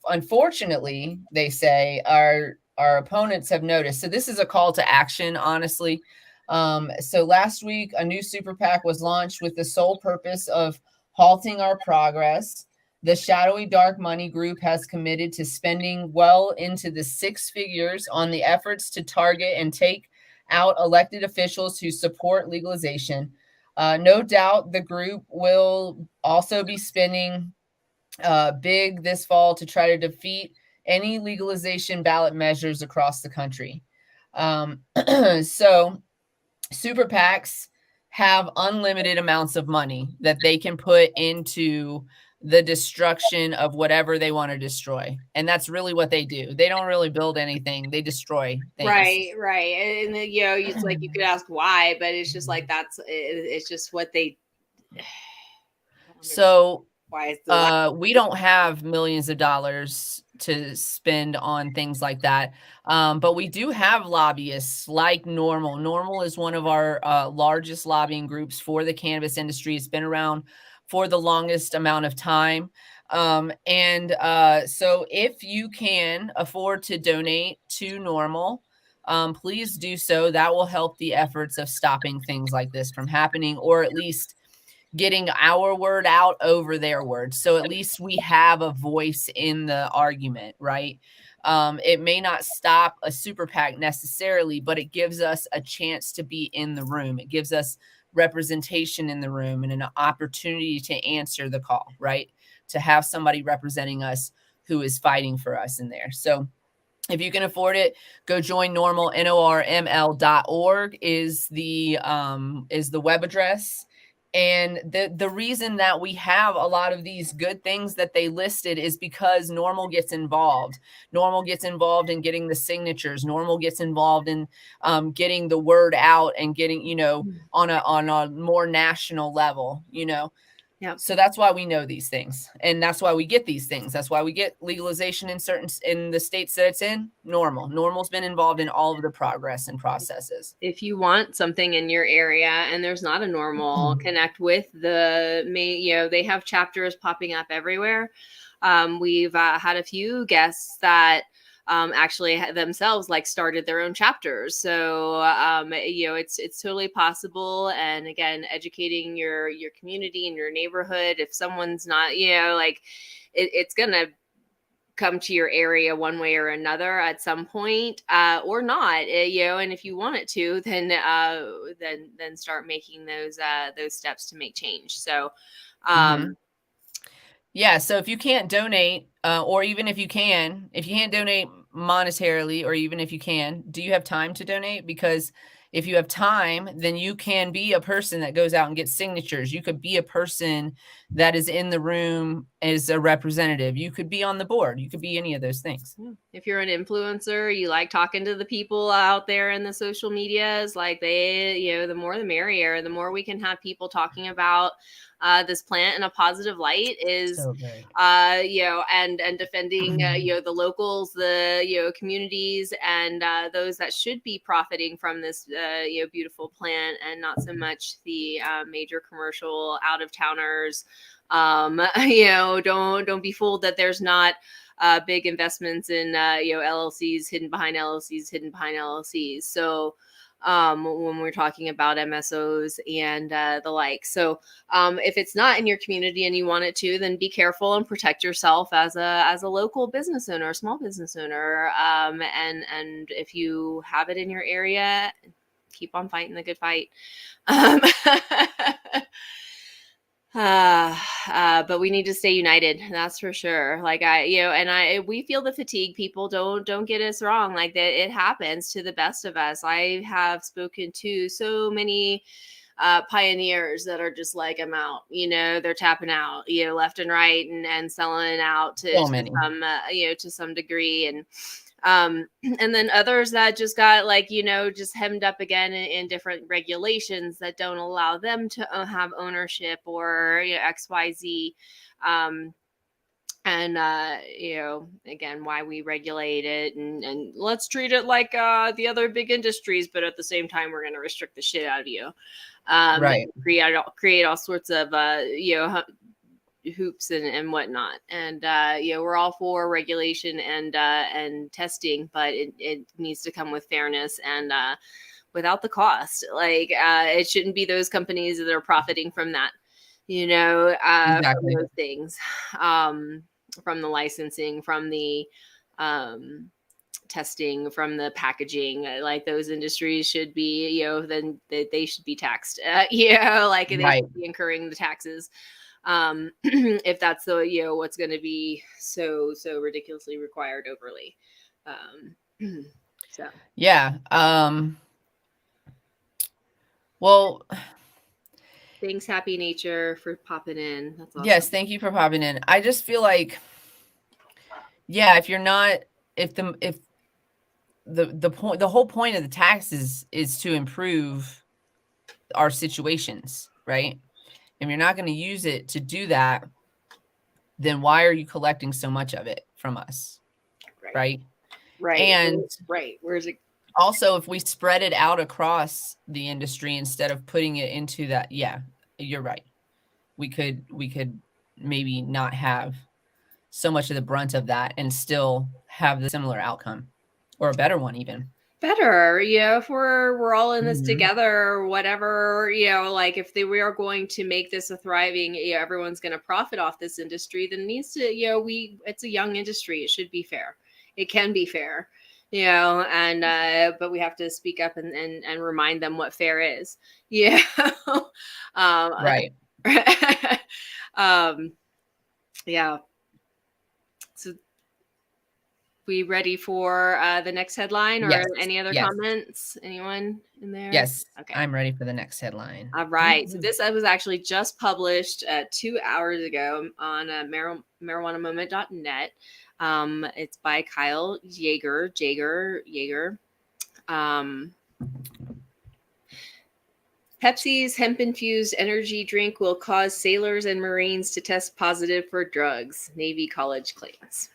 Unfortunately, they say our opponents have noticed. So this is a call to action, honestly. So last week, a new super PAC was launched with the sole purpose of halting our progress. The shadowy dark money group has committed to spending well into the six figures on the efforts to target and take out elected officials who support legalization. No doubt the group will also be spending big this fall to try to defeat any legalization ballot measures across the country. So, super PACs have unlimited amounts of money that they can put into the destruction of whatever they want to destroy. And that's really what they do. They don't really build anything, they destroy things. Right. And then, it's like you could ask why, but it's just like it's just what they. So Why is the we don't have millions of dollars to spend on things like that. But we do have lobbyists like Normal. Normal is one of our largest lobbying groups for the cannabis industry. It's been around for the longest amount of time. So if you can afford to donate to Normal, please do so. That will help the efforts of stopping things like this from happening, or at least getting our word out over their words. So at least we have a voice in the argument, right? It may not stop a super PAC necessarily, but it gives us a chance to be in the room. It gives us representation in the room and an opportunity to answer the call, right? To have somebody representing us who is fighting for us in there. So if you can afford it, go join Normal. NORML.org is the web address. And the reason that we have a lot of these good things that they listed is because Normal gets involved. Normal gets involved in getting the signatures. Normal gets involved in getting the word out and getting, on a more national level, Yep. So that's why we know these things, and that's why we get these things. That's why we get legalization in the states that it's in. Normal's been involved in all of the progress and processes. If you want something in your area and there's not a Normal, connect with they have chapters popping up everywhere. We've had a few guests that actually themselves started their own chapters. So it's totally possible. And again, educating your community and your neighborhood. If someone's not, it's gonna come to your area one way or another at some point, or not. And if you want it to, then start making those steps to make change. So. Yeah, so if you can't donate, or even if you can't donate monetarily, or even if you can, do you have time to donate? Because if you have time, then you can be a person that goes out and gets signatures. You could be a person that is in the room as a representative. You could be on the board. You could be any of those things. If you're an influencer, you like talking to the people out there in the social medias, the more the merrier. The more we can have people talking about this plant in a positive light is, So good. And defending, the locals, the communities, and those that should be profiting from this, beautiful plant, and not so much the major commercial out of towners. Don't be fooled that there's not big investments in, LLCs hidden behind LLCs. So, when we're talking about MSOs and the like. So if it's not in your community and you want it to, then be careful and protect yourself as a local business owner, small business owner. And if you have it in your area, keep on fighting the good fight. But we need to stay united. That's for sure. We feel the fatigue. People don't get us wrong. That it happens to the best of us. I have spoken to so many pioneers that are just I'm out. They're tapping out, left and right, and selling out to some, to some degree. And then others that just got just hemmed up again in different regulations that don't allow them to have ownership or XYZ. Again, why we regulate it and let's treat it like the other big industries, but at the same time we're going to restrict the shit out of you. Right. Create all sorts of hoops and whatnot. And we're all for regulation and testing, but it needs to come with fairness and without the cost. Like it shouldn't be those companies that are profiting from that, Exactly. from those things, from the licensing, from the testing, from the packaging. Like those industries should be, then they should be taxed. Like they Right. should be incurring the taxes. If that's the what's going to be so ridiculously required overly. So Yeah. Well, thanks, Happy Nature, for popping in. That's awesome. yes, thank you for popping in. I just feel like, yeah, if you're not, if the point, the whole point of the tax is to improve our situations, right? If you're not going to use it to do that, then why are you collecting so much of it from us? Right. And where's it? Also, if we spread it out across the industry instead of putting it into that, yeah, you're right. We could maybe not have so much of the brunt of that and still have the similar outcome, or a better one even. Better, if we're all in this together, or whatever, like if we are going to make this a thriving, everyone's going to profit off this industry, then it needs to, it's a young industry. It should be fair. It can be fair, and but we have to speak up and remind them what fair is. Right. Yeah. So we ready for the next headline, or any other comments? Anyone in there? Yes. Okay. I'm ready for the next headline. All right. So this was actually just published 2 hours ago on marijuanamoment.net. It's by Kyle Jaeger. Pepsi's hemp-infused energy drink will cause sailors and Marines to test positive for drugs, Navy college claims.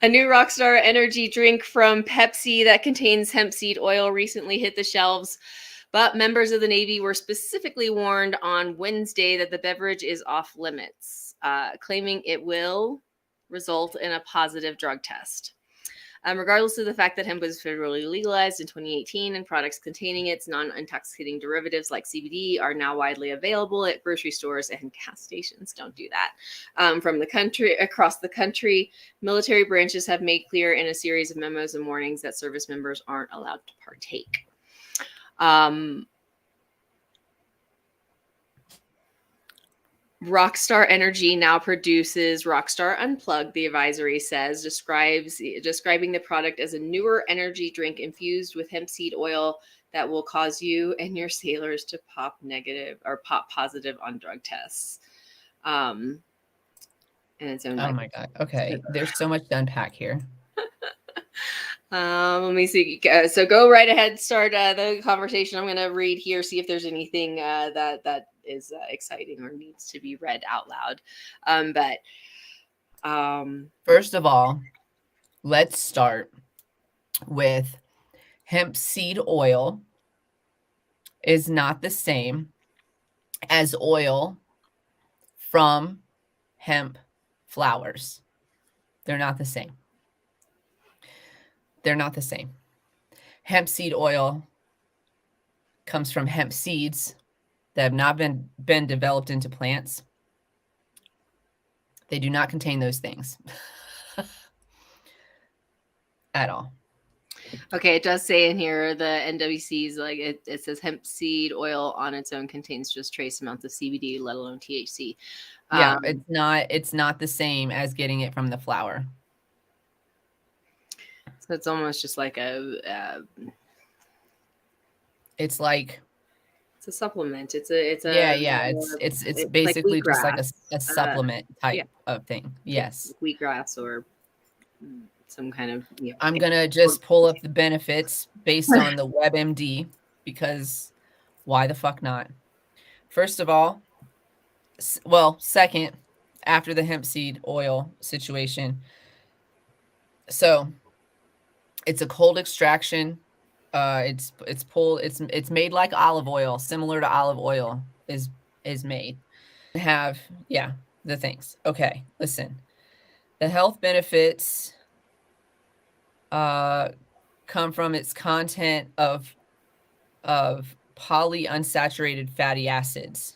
A new Rockstar energy drink from Pepsi that contains hemp seed oil recently hit the shelves, but members of the Navy were specifically warned on Wednesday that the beverage is off limits, claiming it will result in a positive drug test. Regardless of the fact that hemp was federally legalized in 2018 and products containing its non-intoxicating derivatives like CBD are now widely available at grocery stores and gas stations. Don't do that. Across the country, military branches have made clear in a series of memos and warnings that service members aren't allowed to partake. Rockstar Energy now produces Rockstar Unplugged, the advisory says, describing the product as a newer energy drink infused with hemp seed oil that will cause you and your sailors to pop positive on drug tests. And its own. Oh my God. Okay. There's so much to unpack here. Let me see. So go right ahead, start the conversation. I'm going to read here, see if there's anything that is exciting or needs to be read out loud. First of all, let's start with hemp seed oil is not the same as oil from hemp flowers. They're not the same. They're not the same. Hemp seed oil comes from hemp seeds that have not been developed into plants. They do not contain those things at all. Okay, it does say in here the NWC's like it says hemp seed oil on its own contains just trace amounts of CBD, let alone THC. Yeah, it's not the same as getting it from the flower. So it's almost just like it's like it's a supplement. It's basically like just like a supplement type of thing. Yes, like wheatgrass or some kind of. I'm gonna just pull up the benefits based on the WebMD because why the fuck not? First of all, second, after the hemp seed oil situation, so it's a cold extraction It's made like olive oil, similar to olive oil is made. Have the things. Okay, listen. The health benefits come from its content of polyunsaturated fatty acids.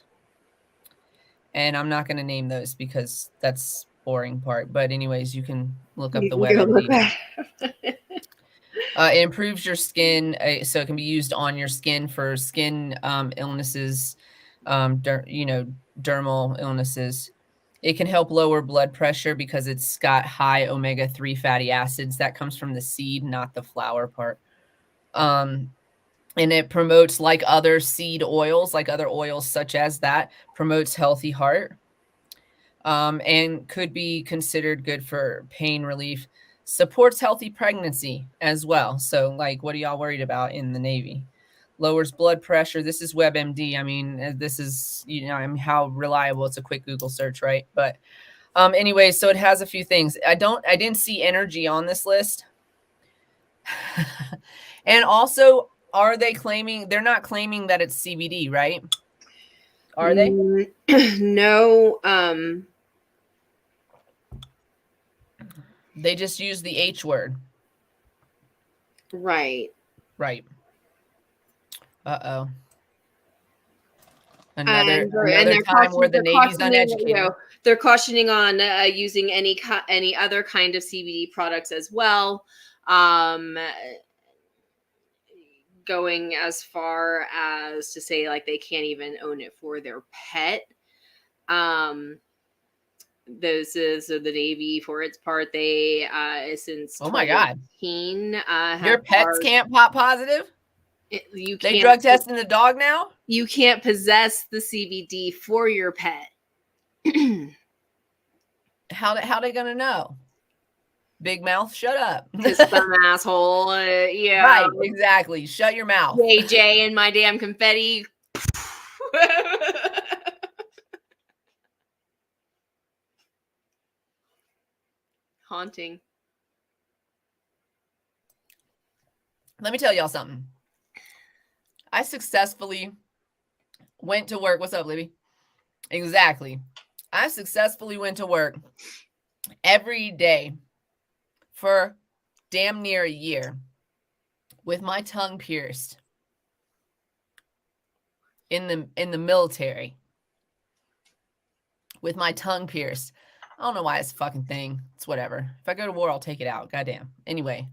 And I'm not going to name those because that's boring part. But anyways, you can look up the WebMD. It improves your skin, so it can be used on your skin for skin illnesses, dermal illnesses. It can help lower blood pressure because it's got high omega-3 fatty acids. That comes from the seed, not the flower part. And it promotes, like other seed oils, like other oils such as that, promotes healthy heart, and could be considered good for pain relief. Supports healthy pregnancy as well. So, like, what are y'all worried about in the Navy? Lowers blood pressure. This is WebMD. I mean, this is, how reliable. It's a quick Google search, right? But anyway, so it has a few things. I didn't see energy on this list. And also, are they claiming, they're not claiming that it's CBD, right? Are they? No. They just use the H word. Right. Right. Uh-oh. Another time where the Navy's uneducated. They're cautioning on using any other kind of CBD products as well. Going as far as to say, like, they can't even own it for their pet. This is the Navy, for its part, they since oh my god, your pets can't pop positive. They drug testing the dog now. You can't possess the CBD for your pet. How they gonna know? Big mouth, shut up. Some asshole. Yeah, right, exactly. Shut your mouth. JJ and my damn confetti. Haunting. Let me tell y'all something. I successfully went to work. What's up, Libby? Exactly. I successfully went to work every day for damn near a year with my tongue pierced in the military. With my tongue pierced. I don't know why it's a fucking thing. It's whatever. If I go to war, I'll take it out. Goddamn. Anyway.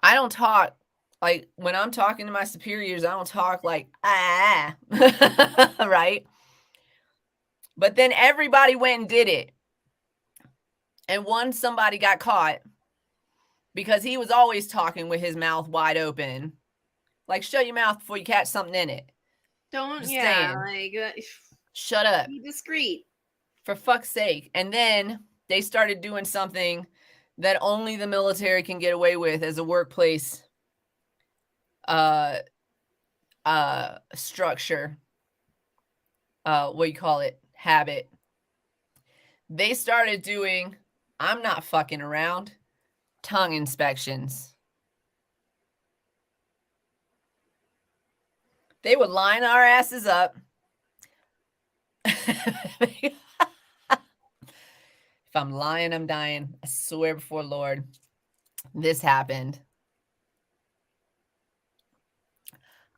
I don't talk, like, when I'm talking to my superiors, I don't talk like, right? But then everybody went and did it. And somebody got caught because he was always talking with his mouth wide open. Like, shut your mouth before you catch something in it. Don't, shut up. Be discreet. For fuck's sake. And then they started doing something that only the military can get away with as a workplace structure. What do you call it? Habit. They started doing, I'm not fucking around, tongue inspections. They would line our asses up. If I'm lying, I'm dying. I swear before Lord, this happened.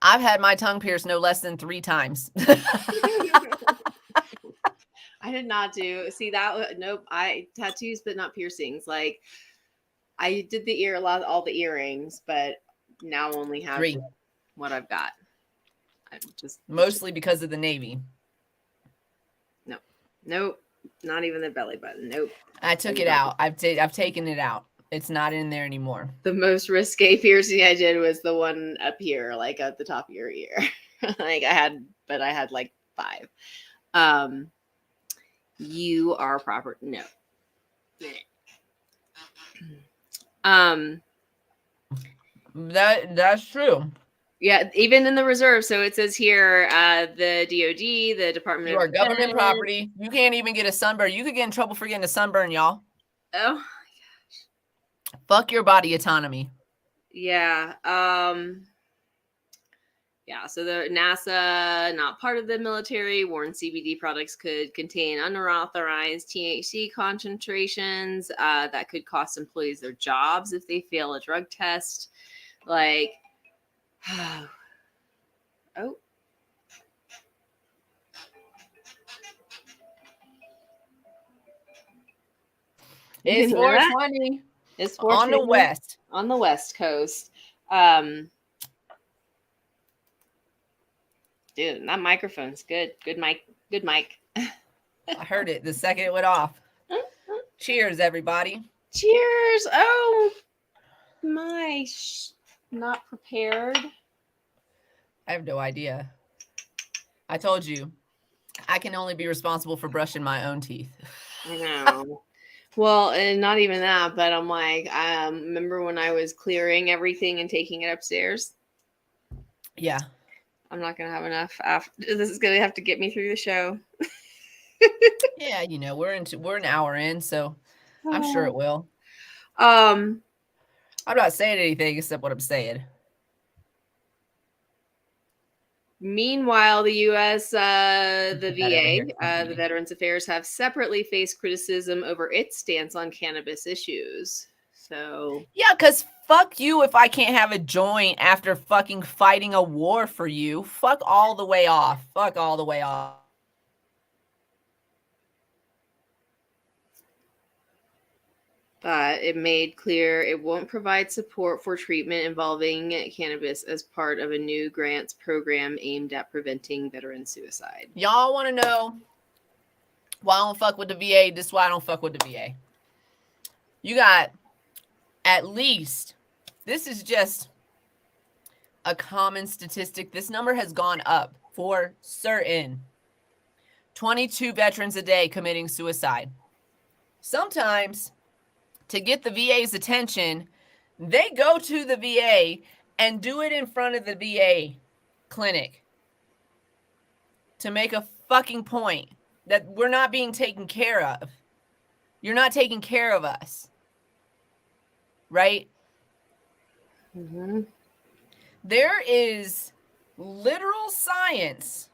I've had my tongue pierced no less than 3 times. I did not do. See that? Nope. I tattoos, but not piercings. Like, I did all the earrings, but now only have 3. What I've got. Mostly because of the Navy. Nope. Not even the belly button. Nope. I took it out. I've taken it out. It's not in there anymore. The most risque piercing I did was the one up here, like at the top of your ear. I had like 5. You are proper. No. That's true. Yeah, even in the reserve. So it says here, the DOD, the Department of government property. You can't even get a sunburn. You could get in trouble for getting a sunburn, y'all. Oh my gosh. Fuck your body autonomy. Yeah. Yeah, so the NASA, not part of the military, warned CBD products could contain unauthorized THC concentrations that could cost employees their jobs if they fail a drug test. Like, oh, It's you hear that? 420 It's on the 420 West. on the West Coast. Dude, that microphone's good. Good mic. Good mic. I heard it the second it went off. Cheers, everybody. Cheers. Oh, my. Not prepared. I have no idea. I told you, I can only be responsible for brushing my own teeth. I know. Well, and not even that, but I'm like, remember when I was clearing everything and taking it upstairs? Yeah. I'm not going to have enough. This is going to have to get me through the show. Yeah, you know, we're an hour in, so I'm sure it will. Um, I'm not saying anything except what I'm saying. Meanwhile, the U.S., the VA, the Veterans Affairs, have separately faced criticism over its stance on cannabis issues. So yeah, because fuck you if I can't have a joint after fucking fighting a war for you. Fuck all the way off. Fuck all the way off. But it made clear it won't provide support for treatment involving cannabis as part of a new grants program aimed at preventing veteran suicide. Y'all want to know why I don't fuck with the VA? This is why I don't fuck with the VA. You got at least, this is just a common statistic. This number has gone up for certain. 22 veterans a day committing suicide. Sometimes, to get the VA's attention, they go to the VA and do it in front of the VA clinic to make a fucking point that we're not being taken care of. You're not taking care of us. Right? Mm-hmm. There is literal science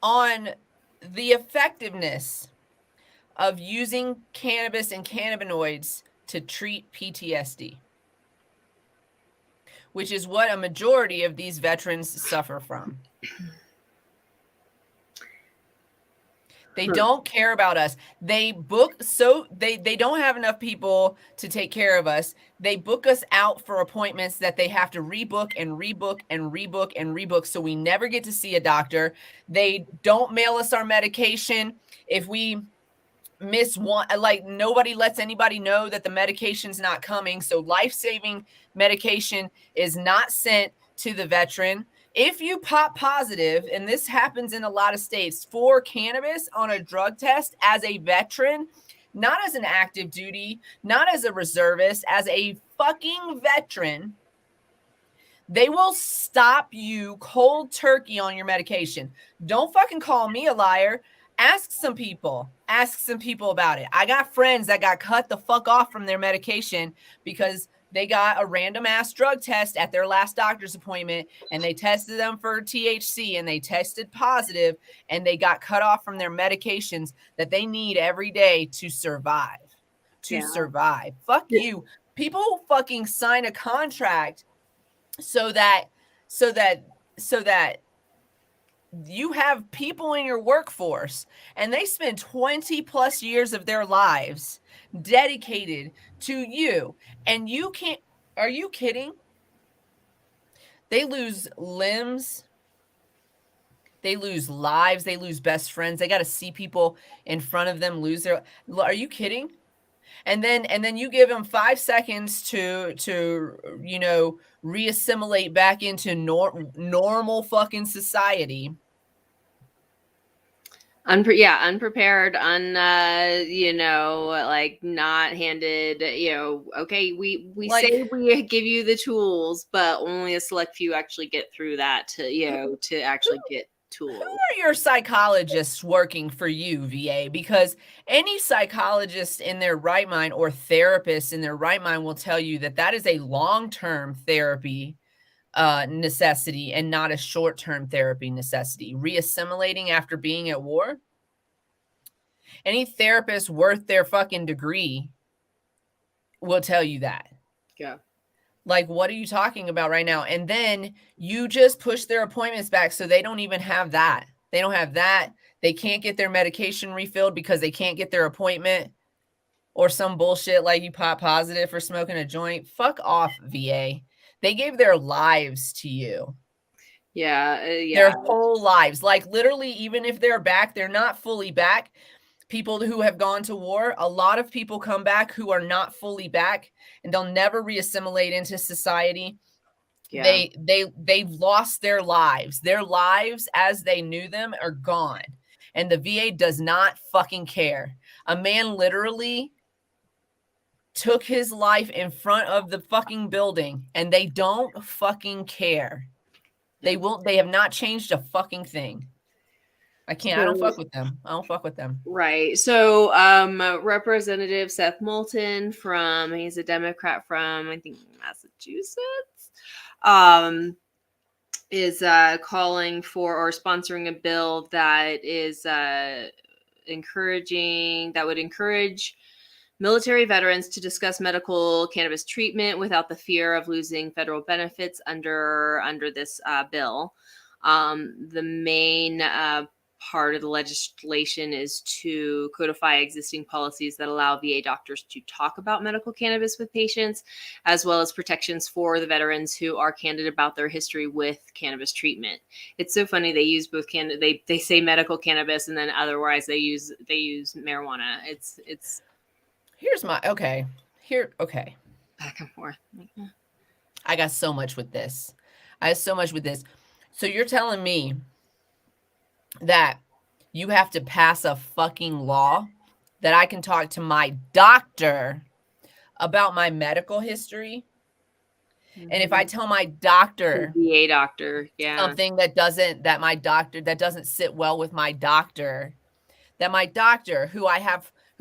on the effectiveness of using cannabis and cannabinoids to treat PTSD, which is what a majority of these veterans suffer from. They don't care about us. They book, so they don't have enough people to take care of us. They book us out for appointments that they have to rebook and rebook and rebook and rebook, so we never get to see a doctor. They don't mail us our medication. If we miss one, like, nobody lets anybody know that the medication's not coming, so life-saving medication is not sent to the veteran. If you pop positive, and this happens in a lot of states, for cannabis on a drug test as a veteran, not as an active duty, not as a reservist, as a fucking veteran, they will stop you cold turkey on your medication. Don't fucking call me a liar. Ask some people about it. I got friends that got cut the fuck off from their medication because they got a random ass drug test at their last doctor's appointment, and they tested them for THC and they tested positive, and they got cut off from their medications that they need every day to survive. Survive. Fuck you. People fucking sign a contract so that you have people in your workforce, and they spend 20 plus years of their lives dedicated to you, and you can't. Are you kidding? They lose limbs, they lose lives, they lose best friends. They got to see people in front of them lose their. Are you kidding? And then you give them 5 seconds to you know, reassimilate back into normal fucking society. Unprepared, you know, like, not handed, you know, okay, we like, say we give you the tools, but only a select few actually get through that to, you know, to actually get tools. Who are your psychologists working for you, VA? Because any psychologist in their right mind or therapist in their right mind will tell you that that is a long-term therapy necessity and not a short-term therapy necessity. Reassimilating after being at war. Any therapist worth their fucking degree will tell you that. Yeah. Like, what are you talking about right now? And then you just push their appointments back so they don't even have that. They don't have that. They can't get their medication refilled because they can't get their appointment or some bullshit like you pop positive for smoking a joint. Fuck off, VA. They gave their lives to you. Yeah. Their whole lives. Like, literally, even if they're back, they're not fully back. People who have gone to war, a lot of people come back who are not fully back and they'll never reassimilate into society. Yeah. They've lost their lives. Their lives as they knew them are gone. And the VA does not fucking care. A man literally took his life in front of the fucking building and they don't fucking care. They have not changed a fucking thing. I can't. I don't fuck with them. I don't fuck with them. Right. So, Representative Seth Moulton he's a Democrat from, I think, Massachusetts, is calling for or sponsoring a bill that is would encourage military veterans to discuss medical cannabis treatment without the fear of losing federal benefits under this bill. The main part of the legislation is to codify existing policies that allow VA doctors to talk about medical cannabis with patients, as well as protections for the veterans who are candid about their history with cannabis treatment. It's so funny, they use both they say medical cannabis and then otherwise they use marijuana. It's here's my okay. Back and forth. I got so much with this. So you're telling me that you have to pass a fucking law that I can talk to my doctor about my medical history? Mm-hmm. And if I tell my doctor, VA doctor, something that doesn't sit well with my doctor, that my doctor who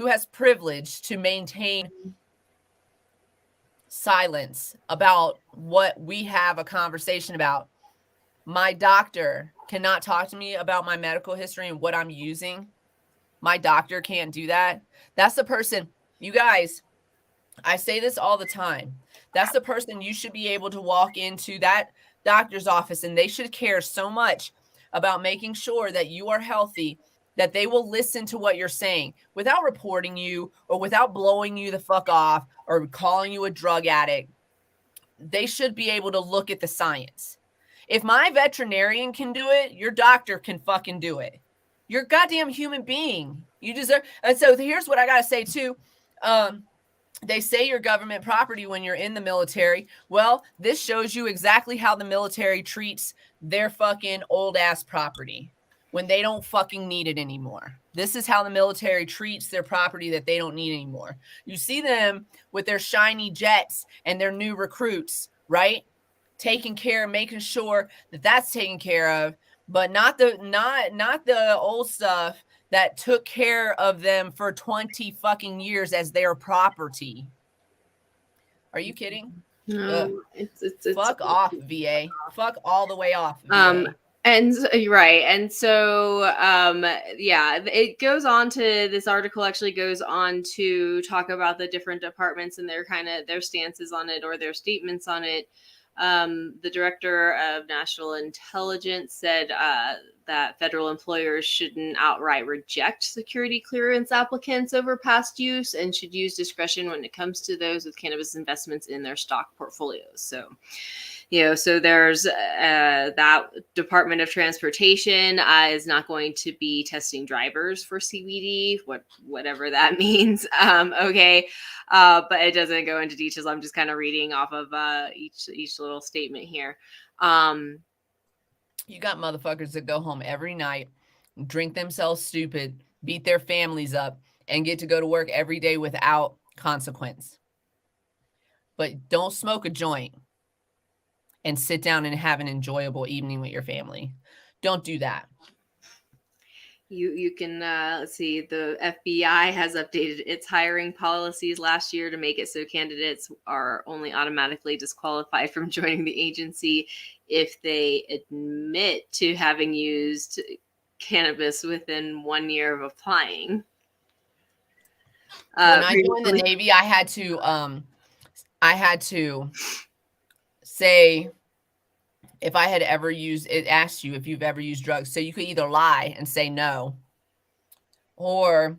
has privilege to maintain silence about what we have a conversation about, my doctor cannot talk to me about my medical history and what I'm using. My doctor can't do that. That's the person, you guys, I say this all the time. That's the person you should be able to walk into that doctor's office and they should care so much about making sure that you are healthy that they will listen to what you're saying without reporting you or without blowing you the fuck off or calling you a drug addict. They should be able to look at the science. If my veterinarian can do it, your doctor can fucking do it. You're a goddamn human being. You deserve. And so here's what I got to say too. They say you're government property when you're in the military. Well, this shows you exactly how the military treats their fucking old ass property when they don't fucking need it anymore. This is how the military treats their property that they don't need anymore. You see them with their shiny jets and their new recruits, right? Taking care, making sure that that's taken care of, but not the old stuff that took care of them for 20 fucking years as their property. Are you kidding? No, it's fuck off, VA. Fuck all the way off, VA. And right. And so, it goes on to, this article actually goes on to talk about the different departments and their stances on it or their statements on it. The director of national intelligence said that federal employers shouldn't outright reject security clearance applicants over past use and should use discretion when it comes to those with cannabis investments in their stock portfolios. So, so there's that Department of Transportation is not going to be testing drivers for CBD, whatever that means. Okay. But it doesn't go into details. I'm just kind of reading off of each little statement here. You got motherfuckers that go home every night, drink themselves stupid, beat their families up, and get to go to work every day without consequence. But don't smoke a joint and sit down and have an enjoyable evening with your family. Don't do that. You can let's see. The FBI has updated its hiring policies last year to make it so candidates are only automatically disqualified from joining the agency if they admit to having used cannabis within 1 year of applying. When I joined the Navy, I had to say if I had ever used it. Asked you if you've ever used drugs, so you could either lie and say no, or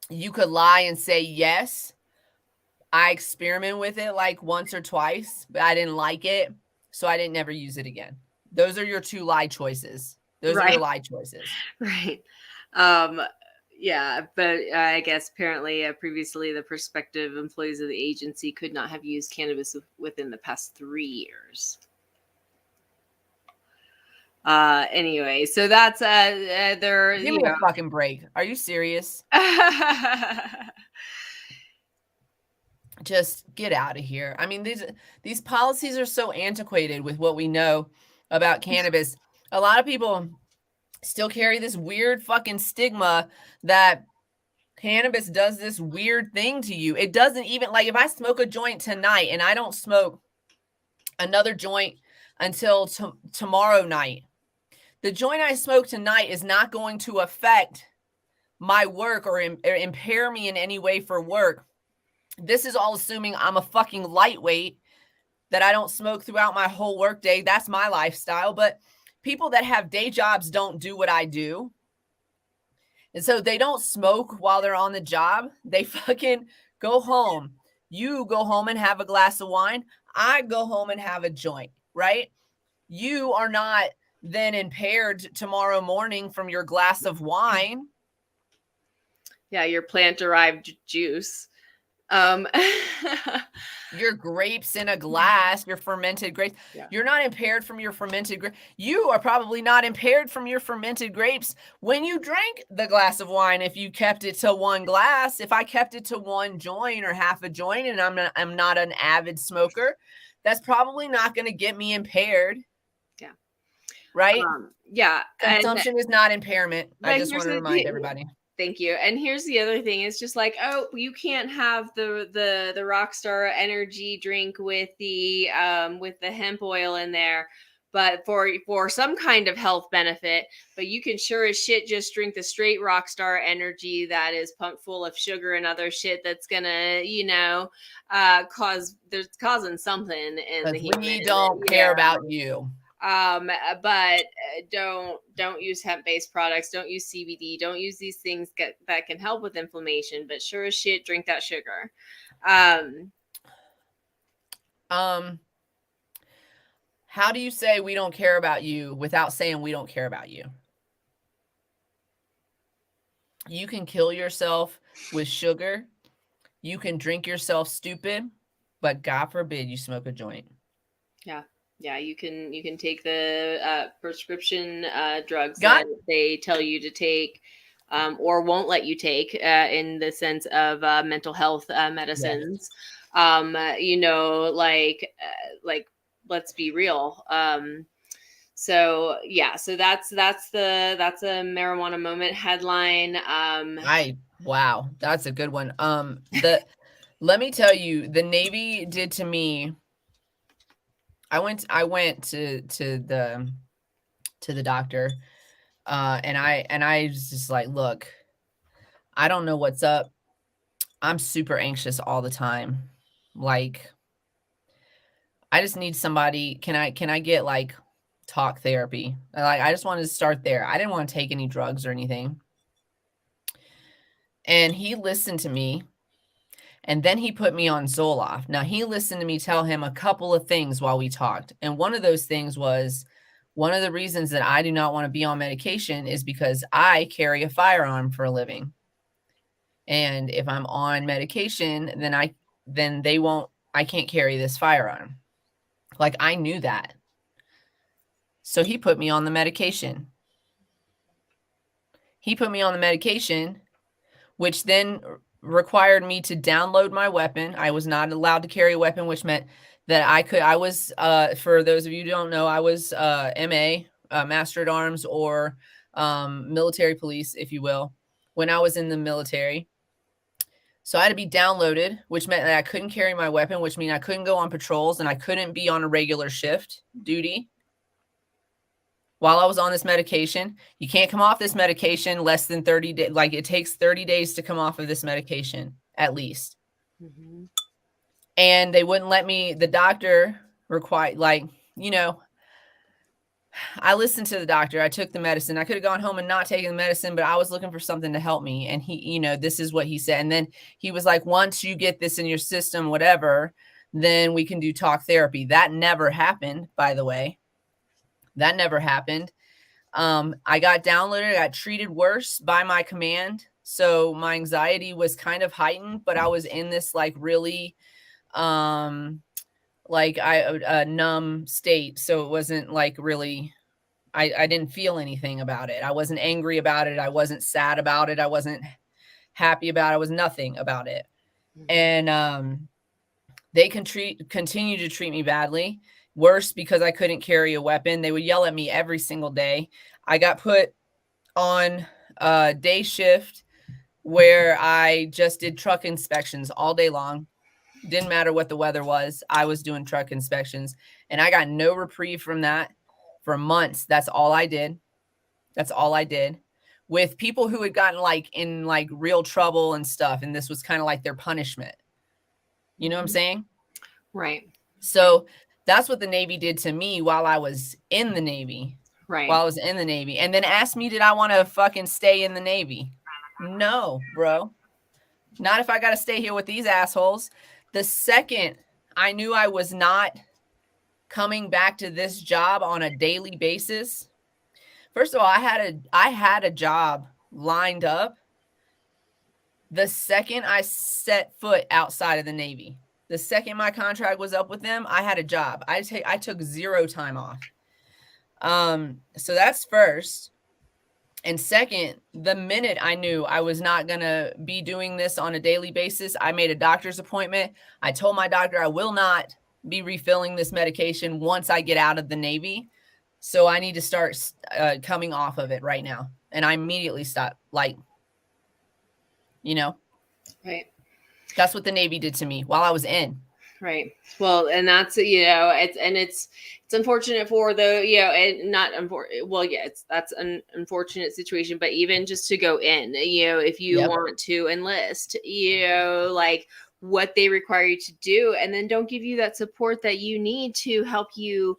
you could lie and say yes. I experimented with it like once or twice, but I didn't like it, so I didn't never use it again. Those are your two lie choices. Those are your lie choices. Right. Yeah, but I guess apparently previously the prospective employees of the agency could not have used cannabis within the past 3 years. Anyway, so that's they're Give me a fucking break. Are you serious? Just get out of here. I mean, these policies are so antiquated with what we know about cannabis. A lot of people still carry this weird fucking stigma that cannabis does this weird thing to you. It doesn't even, like, if I smoke a joint tonight and I don't smoke another joint until tomorrow night, the joint I smoke tonight is not going to affect my work or impair me in any way for work. This is all assuming I'm a fucking lightweight, that I don't smoke throughout my whole workday. That's my lifestyle. But people that have day jobs don't do what I do. And so they don't smoke while they're on the job. They fucking go home. You go home and have a glass of wine. I go home and have a joint, right? You are not then impaired tomorrow morning from your glass of wine. Yeah, your plant-derived juice. Your grapes in a glass, your fermented grapes. Yeah. You're not impaired from your fermented grapes. You are probably not impaired from your fermented grapes when you drank the glass of wine. If you kept it to one glass, if I kept it to one joint or half a joint, and I'm not an avid smoker, that's probably not going to get me impaired. Yeah. Right? Yeah. Consumption is not impairment. I just want to remind everybody. Thank you. And here's the other thing. It's just like, oh, you can't have the Rockstar energy drink with the hemp oil in there, but for some kind of health benefit. But you can sure as shit just drink the straight Rockstar energy that is pumped full of sugar and other shit that's gonna, causing something in the human. We don't care about you. But don't use hemp-based products. Don't use CBD. Don't use these things that can help with inflammation. But sure as shit, drink that sugar. How do you say we don't care about you without saying we don't care about you? You can kill yourself with sugar. You can drink yourself stupid, but God forbid you smoke a joint. Yeah. Yeah, you can take the prescription drugs that they tell you to take, or won't let you take, in the sense of mental health medicines. Yes. Let's be real. So that's a marijuana moment headline. Wow, that's a good one. Let me tell you, the Navy did to me. I went to the doctor, and I was just like, look, I don't know what's up. I'm super anxious all the time. Like, I just need somebody. Can I get like talk therapy? Like, I just wanted to start there. I didn't want to take any drugs or anything. And he listened to me. And then he put me on Zoloft. Now, he listened to me tell him a couple of things while we talked. And one of those things was, one of the reasons that I do not want to be on medication is because I carry a firearm for a living. And if I'm on medication, then I can't carry this firearm. Like, I knew that. So he put me on the medication. Which then required me to download my weapon. I was not allowed to carry a weapon, which meant that I was, for those of you who don't know, I was MA, Master at Arms, or military police, if you will, when I was in the military. So I had to be downloaded, which meant that I couldn't carry my weapon, which means I couldn't go on patrols and I couldn't be on a regular shift duty while I was on this medication. You can't come off this medication less than 30 days. Like, it takes 30 days to come off of this medication, at least. Mm-hmm. And they wouldn't let me, the doctor required, like, you know, I listened to the doctor. I took the medicine. I could have gone home and not taken the medicine, but I was looking for something to help me. And he, you know, this is what he said. And then he was like, once you get this in your system, whatever, then we can do talk therapy. That never happened, by the way. That never happened. I got downloaded. I got treated worse by my command. So my anxiety was kind of heightened, but I was in this like really, like a numb state. So it wasn't like really, I didn't feel anything about it. I wasn't angry about it. I wasn't sad about it. I wasn't happy about it. I was nothing about it. And they continue to treat me badly. Worse because I couldn't carry a weapon. They would yell at me every single day. I got put on a day shift where I just did truck inspections all day long. Didn't matter what the weather was. I was doing truck inspections, and I got no reprieve from that for months. That's all I did. That's all I did with people who had gotten like in like real trouble and stuff. And this was kind of like their punishment. You know what I'm saying? Right. So that's what the Navy did to me while I was in the Navy. Right. While I was in the Navy. And then asked me, did I want to fucking stay in the Navy? No, bro. Not if I got to stay here with these assholes. The second I knew I was not coming back to this job on a daily basis, first of all, I had a job lined up the second I set foot outside of the Navy. The second my contract was up with them, I had a job. I took 0 time off. So that's first. And second, the minute I knew I was not going to be doing this on a daily basis, I made a doctor's appointment. I told my doctor I will not be refilling this medication once I get out of the Navy. So I need to start coming off of it right now. And I immediately stopped, like, you know. Right. That's what the Navy did to me while I was in. Right. Well, and that's, you know, it's unfortunate for the, you know, and not unfortunate. Well, yeah, that's an unfortunate situation, but even just to go in, you know, if you want to enlist, you know, like what they require you to do, and then don't give you that support that you need to help you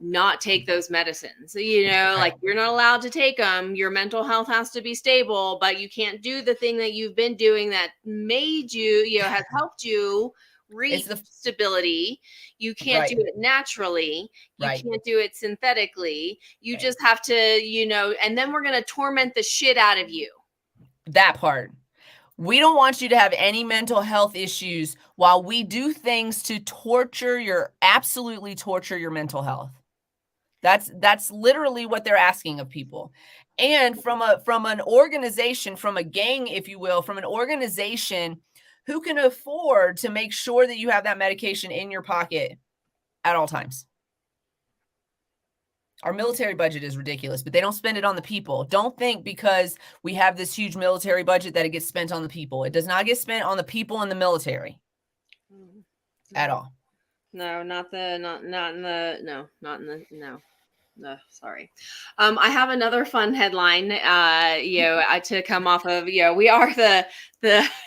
not take those medicines. You know, like you're not allowed to take them. Your mental health has to be stable, but you can't do the thing that you've been doing that made you, you know, has helped you reach stability. You can't do it naturally. You can't do it synthetically. You just have to, you know, and then we're going to torment the shit out of you. That part. We don't want you to have any mental health issues while we do things to absolutely torture your mental health. That's literally what they're asking of people. And from an organization, from a gang, if you will, from an organization who can afford to make sure that you have that medication in your pocket at all times. Our military budget is ridiculous, but they don't spend it on the people. Don't think because we have this huge military budget that it gets spent on the people. It does not get spent on the people in the military at all. No, sorry. I have another fun headline, you know, to come off of, you know, we are the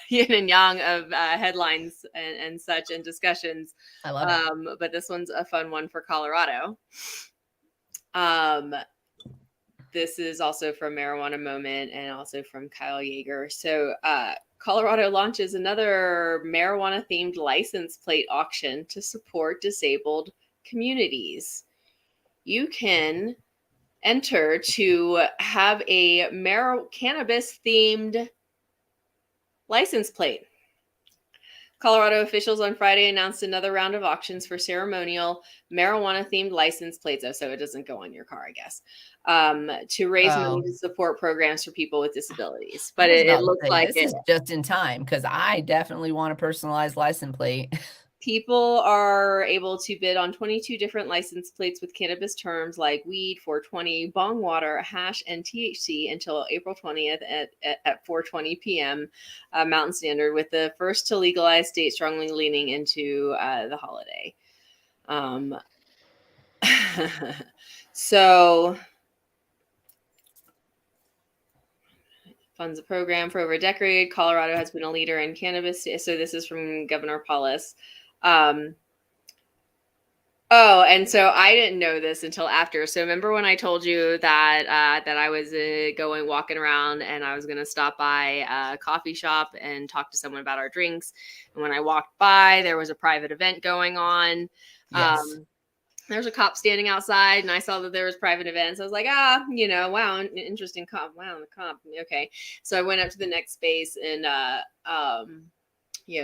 yin and yang of headlines and such and discussions. I love it. But this one's a fun one for Colorado. This is also from Marijuana Moment and also from Kyle Yeager. So, Colorado launches another marijuana-themed license plate auction to support disabled communities. You can enter to have a cannabis-themed license plate. Colorado officials on Friday announced another round of auctions for ceremonial marijuana-themed license plates. Oh, so it doesn't go on your car, I guess, to raise money to support programs for people with disabilities. But it looks like this is just in time because I definitely want a personalized license plate. People are able to bid on 22 different license plates with cannabis terms like weed, 420, bong water, hash, and THC until April 20th at 4:20 p.m. Mountain Standard, with the first to legalize state strongly leaning into the holiday. So funds a program for over a decade. Colorado has been a leader in cannabis. So this is from Governor Paulus. Oh, and so I didn't know this until after. So remember when I told you that that I was walking around and I was going to stop by a coffee shop and talk to someone about our drinks. And when I walked by, there was a private event going on. Yes. There's a cop standing outside, and I saw that there was private events. I was like, wow, interesting cop. Wow, the cop. Okay. So I went up to the next space and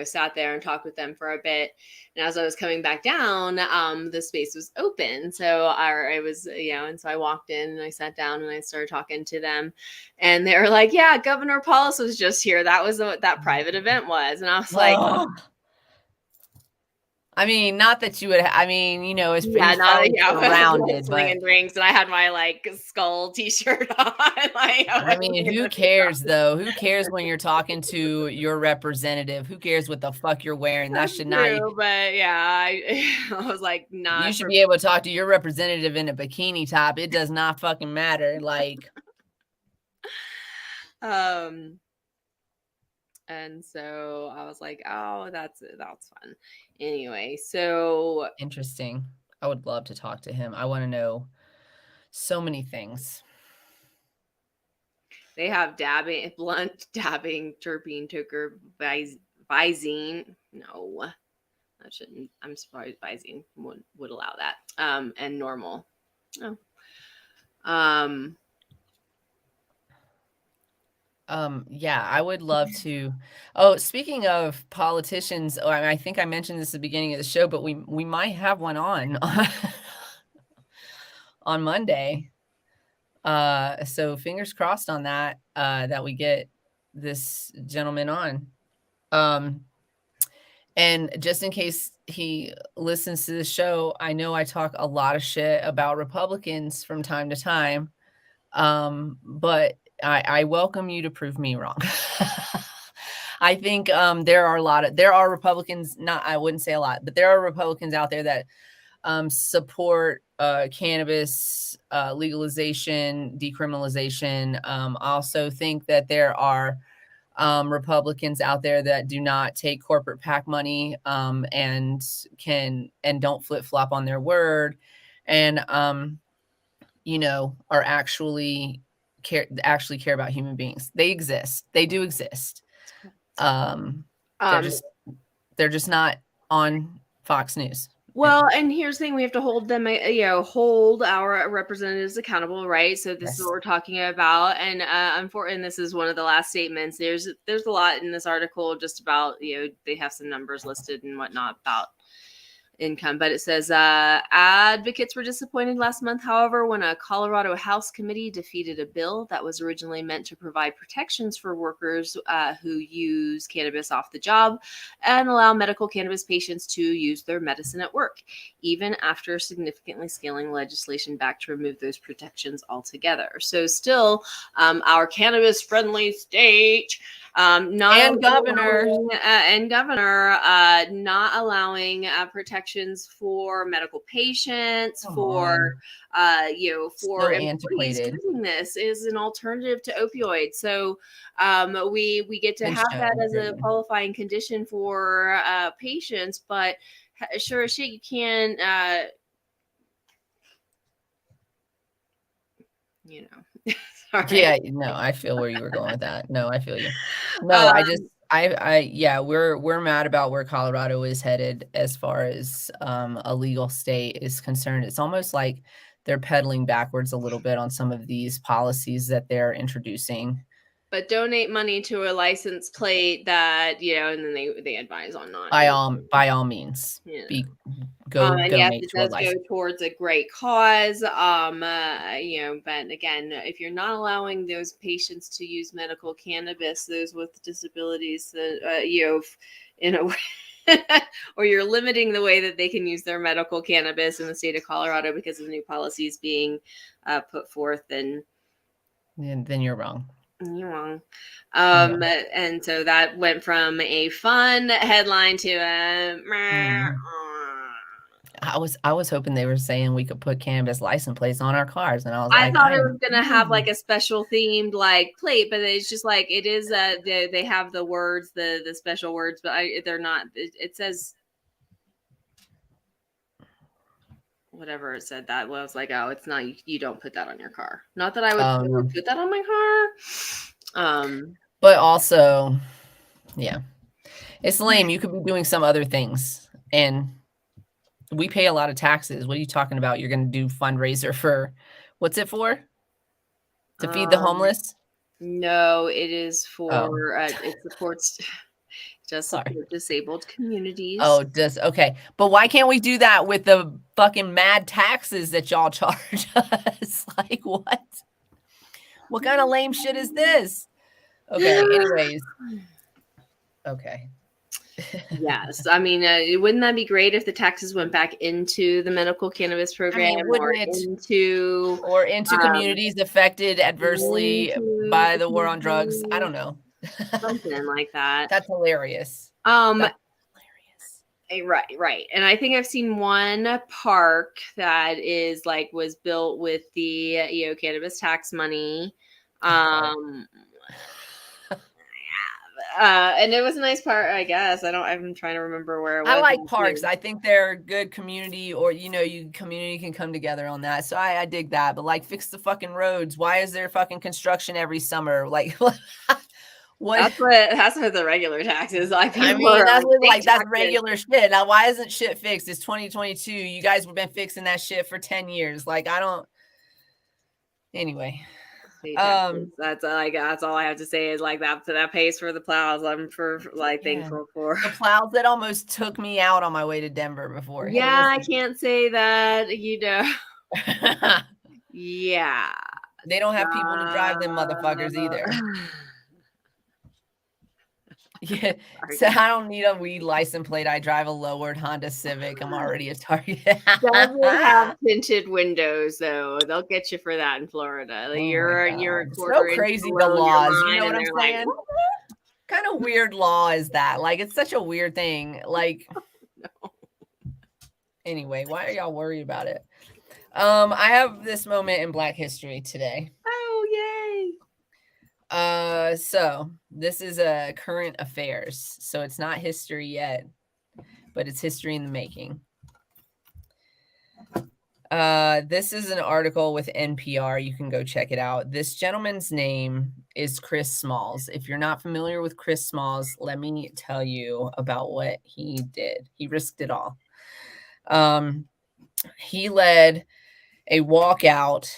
sat there and talked with them for a bit. And as I was coming back down, the space was open. So I was, and so I walked in and I sat down and I started talking to them. And they were like, yeah, Governor Paulus was just here. That was what that private event was. And I was like, I mean, not that you would. I mean, it's yeah, he's probably surrounded, slinging but drinks, and I had my like skull T-shirt on. I mean, who cares though? Who cares when you're talking to your representative? Who cares what the fuck you're wearing? That should not. True, but yeah, I was like, You should be able to talk to your representative in a bikini top. It does not fucking matter. Like, and so I was like, oh, that's fun. Anyway, so interesting. I would love to talk to him. I want to know so many things. They have blunt dabbing, terpene toker, Visine. No, that shouldn't. I'm surprised Visine would allow that. And normal. Oh. Yeah, I would love to. Oh, speaking of politicians, I think I mentioned this at the beginning of the show, but we might have one on on Monday. So fingers crossed on that, that we get this gentleman on. And just in case he listens to the show, I know I talk a lot of shit about Republicans from time to time. But I welcome you to prove me wrong. I think there are Republicans, I wouldn't say a lot, but there are Republicans out there that support cannabis legalization, decriminalization. I also think that there are Republicans out there that do not take corporate PAC money and don't flip-flop on their word, and are actually care about human beings. They exist. They do exist. They're just not on Fox News. Well, and here's the thing: we have to hold them, hold our representatives accountable, right? So this is what we're talking about, and and this is one of the last statements. There's a lot in this article just about they have some numbers listed and whatnot about income, but it says advocates were disappointed last month, however, when a Colorado House committee defeated a bill that was originally meant to provide protections for workers who use cannabis off the job and allow medical cannabis patients to use their medicine at work, even after significantly scaling legislation back to remove those protections altogether. So still our cannabis friendly state governor not allowing protections for medical patients, for employees using this is an alternative to opioids. So we get to have that as a qualifying condition for patients, but sure as shit you can Sorry. Yeah, no, I feel where you were going with that. No, I feel you. No, we're mad about where Colorado is headed as far as a legal state is concerned. It's almost like they're pedaling backwards a little bit on some of these policies that they're introducing. But donate money to a license plate that and then they advise on not. By all means, go donate it does go towards a great cause. But again, if you're not allowing those patients to use medical cannabis, those with disabilities, in a way. or you're limiting the way that they can use their medical cannabis in the state of Colorado because of new policies being put forth, then you're wrong. You're wrong. And so that went from a fun headline to a. I was hoping they were saying we could put cannabis license plates on our cars, and I was I like, thought it was gonna have like a special themed like plate, but it's just like it is. They have the words, the special words, but they're not. It says whatever it said. That was like, oh, it's not. You don't put that on your car. Not that I would put that on my car. But also, yeah, it's lame. You could be doing some other things, and we pay a lot of taxes. What are you talking about? You're going to do fundraiser for, what's it for? To feed the homeless? No, it is for, it supports, just support disabled communities. Oh, okay. But why can't we do that with the fucking mad taxes that y'all charge us? Like, what? What kind of lame shit is this? Okay, anyways. Okay. Yes. I mean, wouldn't that be great if the taxes went back into the medical cannabis program or into communities affected adversely by the war on drugs? I don't know. Something like that. That's hilarious. That's hilarious. Right. And I think I've seen one park that is like was built with the cannabis tax money. And it was a nice park, I guess. I'm trying to remember where it was. I like parks. I think they're a good community, or community can come together on that. So I dig that. But like, fix the fucking roads. Why is there fucking construction every summer? Like, what? That's what the regular taxes. That's regular shit. Now, why isn't shit fixed? It's 2022. You guys have been fixing that shit for 10 years. Like, I don't. Anyway. That's all I have to say is like that pays for the plows. I'm thankful for the plows that almost took me out on my way to Denver before. Yeah, I can't say that, Yeah. They don't have people to drive them motherfuckers either. Yeah, so I don't need a weed license plate. I drive a lowered Honda Civic. I'm already a target. Doesn't have tinted windows though. They'll get you for that in Florida. You're a quarter so crazy the laws. You know what I'm saying? What kind of weird law is that? Like, it's such a weird thing. Like, no. Anyway, why are y'all worried about it? I have this moment in Black history today. Oh, yay. So this is a current affairs. So it's not history yet, but it's history in the making. This is an article with NPR. You can go check it out. This gentleman's name is Chris Smalls. If you're not familiar with Chris Smalls, let me tell you about what he did. He risked it all. He led a walkout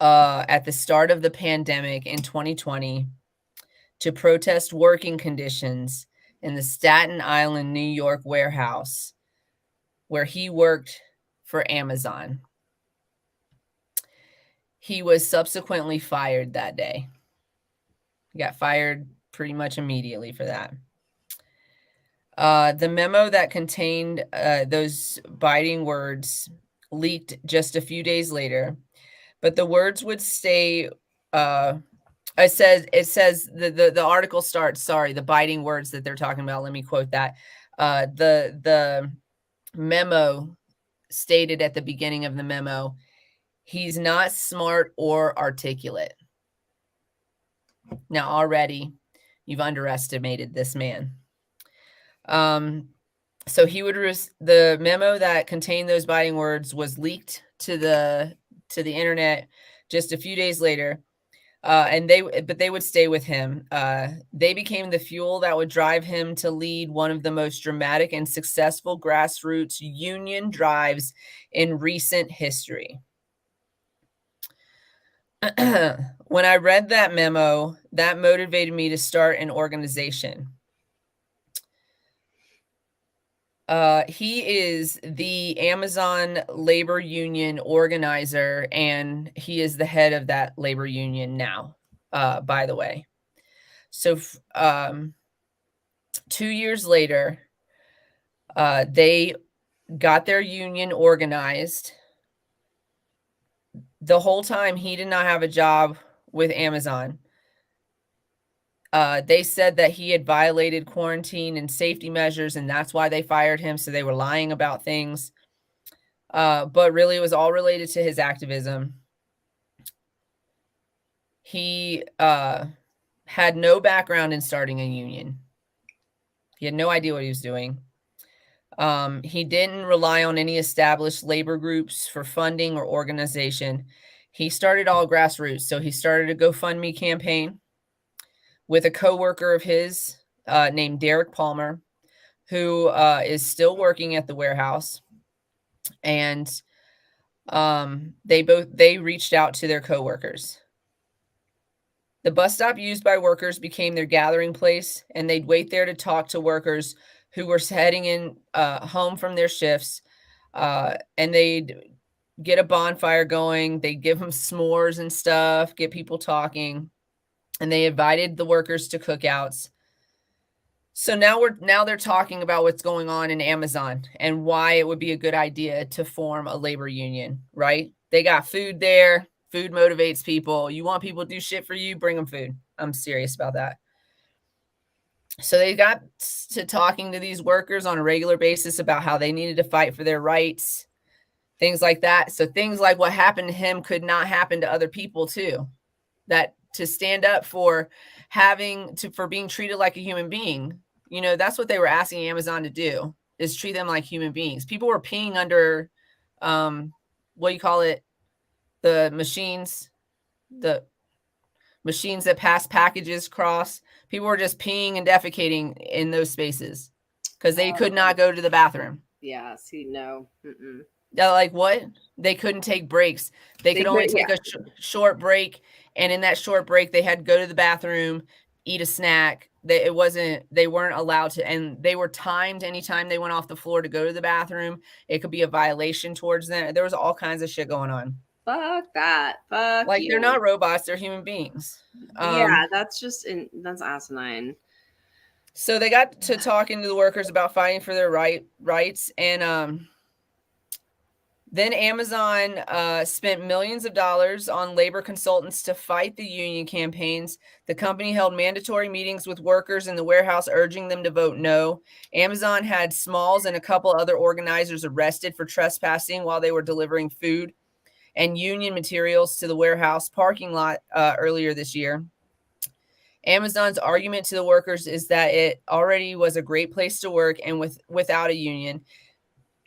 at the start of the pandemic in 2020 to protest working conditions in the Staten Island, New York warehouse where he worked for Amazon. He was subsequently fired that day. He got fired pretty much immediately for that. The memo that contained those biting words leaked just a few days later, but the words would stay. It says the article starts. Sorry, the biting words that they're talking about. Let me quote that. The memo stated at the beginning of the memo, he's not smart or articulate. Now already, you've underestimated this man. So he would the memo that contained those biting words was leaked to the internet just a few days later. But they would stay with him. They became the fuel that would drive him to lead one of the most dramatic and successful grassroots union drives in recent history. When I read that memo, that motivated me to start an organization. He is the Amazon labor union organizer, and he is the head of that labor union now, by the way. So 2 years later, They got their union organized. The whole time he did not have a job with Amazon. They said that he had violated quarantine and safety measures, and that's why they fired him. So they were lying about things. But really, it was all related to his activism. He had no background in starting a union. He had no idea what he was doing. He didn't rely on any established labor groups for funding or organization. He started all grassroots. So he started a GoFundMe campaign with a coworker of his named Derek Palmer, who is still working at the warehouse. And they reached out to their coworkers. The bus stop used by workers became their gathering place, and they'd wait there to talk to workers who were heading in home from their shifts, and they'd get a bonfire going. They'd give them s'mores and stuff, get people talking, and they invited the workers to cookouts. So now they're talking about what's going on in Amazon and why it would be a good idea to form a labor union, right? They got food there. Food motivates people. You want people to do shit for you, bring them food. I'm serious about that. So they got to talking to these workers on a regular basis about how they needed to fight for their rights, things like that. So things like what happened to him could not happen to other people too. That to stand up for for being treated like a human being. You know, that's what they were asking Amazon to do, is treat them like human beings. People were peeing under, what do you call it? The machines that pass packages across. People were just peeing and defecating in those spaces because they could not go to the bathroom. Yeah, see, no. Mm-mm. Like what? They couldn't take breaks. They could only take a short break, and in that short break, they had to go to the bathroom, eat a snack. They weren't allowed to, and they were timed anytime they went off the floor to go to the bathroom. It could be a violation towards them. There was all kinds of shit going on. Fuck that. Fuck like you. They're not robots, they're human beings. Yeah, that's that's asinine. So they got to talking to the workers about fighting for their rights, and then Amazon spent millions of dollars on labor consultants to fight the union campaigns. The company held mandatory meetings with workers in the warehouse, urging them to vote no. Amazon had Smalls and a couple other organizers arrested for trespassing while they were delivering food and union materials to the warehouse parking lot earlier this year. Amazon's argument to the workers is that it already was a great place to work, and without a union,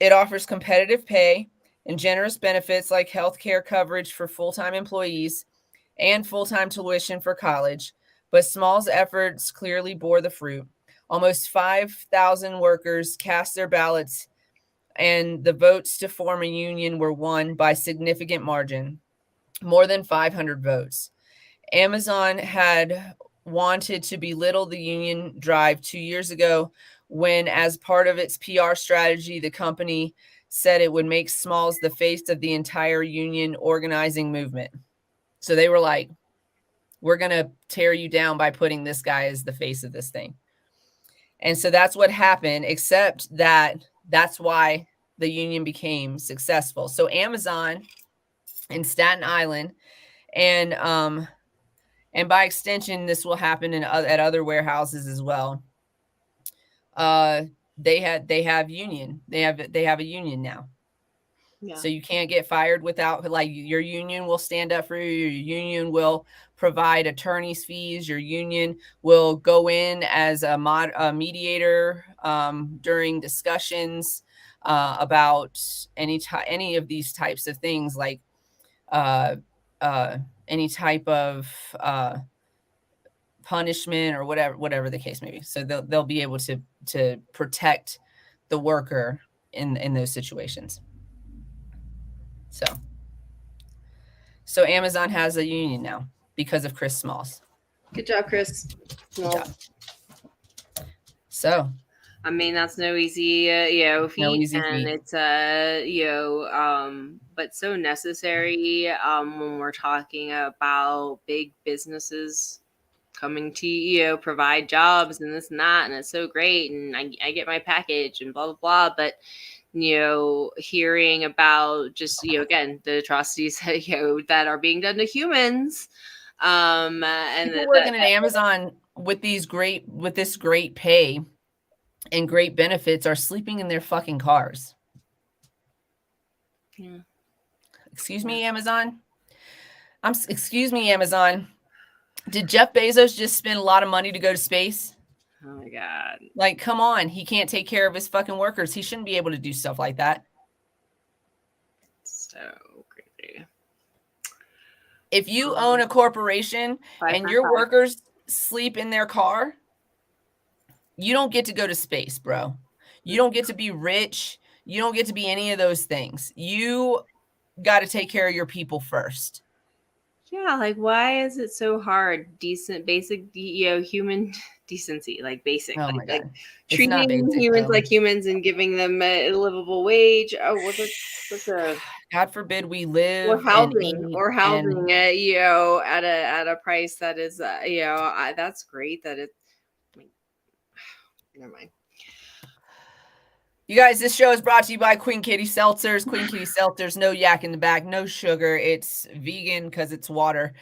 it offers competitive pay and generous benefits like health care coverage for full-time employees and full-time tuition for college. But Small's efforts clearly bore the fruit. Almost 5,000 workers cast their ballots, and the votes to form a union were won by significant margin, more than 500 votes. Amazon had wanted to belittle the union drive 2 years ago when, as part of its PR strategy, the company said it would make Smalls the face of the entire union organizing movement. So they were like, we're going to tear you down by putting this guy as the face of this thing. And so that's what happened, except that that's why the union became successful. So Amazon in Staten Island, and by extension, this will happen at other warehouses as well. They have a union now. Yeah. So you can't get fired without, like, your union will stand up for you. Your union will provide attorney's fees. Your union will go in as a mediator during discussions about any of these types of things, like any type of punishment or whatever the case may be. So they'll be able to protect the worker in those situations. So Amazon has a union now because of Chris Smalls. Good job, Chris. Good job. So, I mean, that's no easy, feat, and it's but so necessary when we're talking about big businesses coming to, provide jobs and this and that. And it's so great. And I get my package and blah, blah, blah. But, hearing about just, again, the atrocities, that are being done to humans. And people working at Amazon with this great pay and great benefits are sleeping in their fucking cars. Yeah. Excuse me, Amazon. Excuse me, Amazon. Did Jeff Bezos just spend a lot of money to go to space? Oh my God. Like, come on. He can't take care of his fucking workers. He shouldn't be able to do stuff like that. So crazy. If you own a corporation and your workers sleep in their car, you don't get to go to space, bro. You don't get to be rich. You don't get to be any of those things. You got to take care of your people first. Yeah, like, why is it so hard? Basic, human decency, like basic, oh my God. Treating humans like humans and giving them a livable wage. Oh, what's a God forbid we live or housing at a price that is that's great that it. Never mind. You guys, this show is brought to you by Queen Kitty Seltzers. Queen Kitty Seltzers, no yak in the back, no sugar. It's vegan because it's water.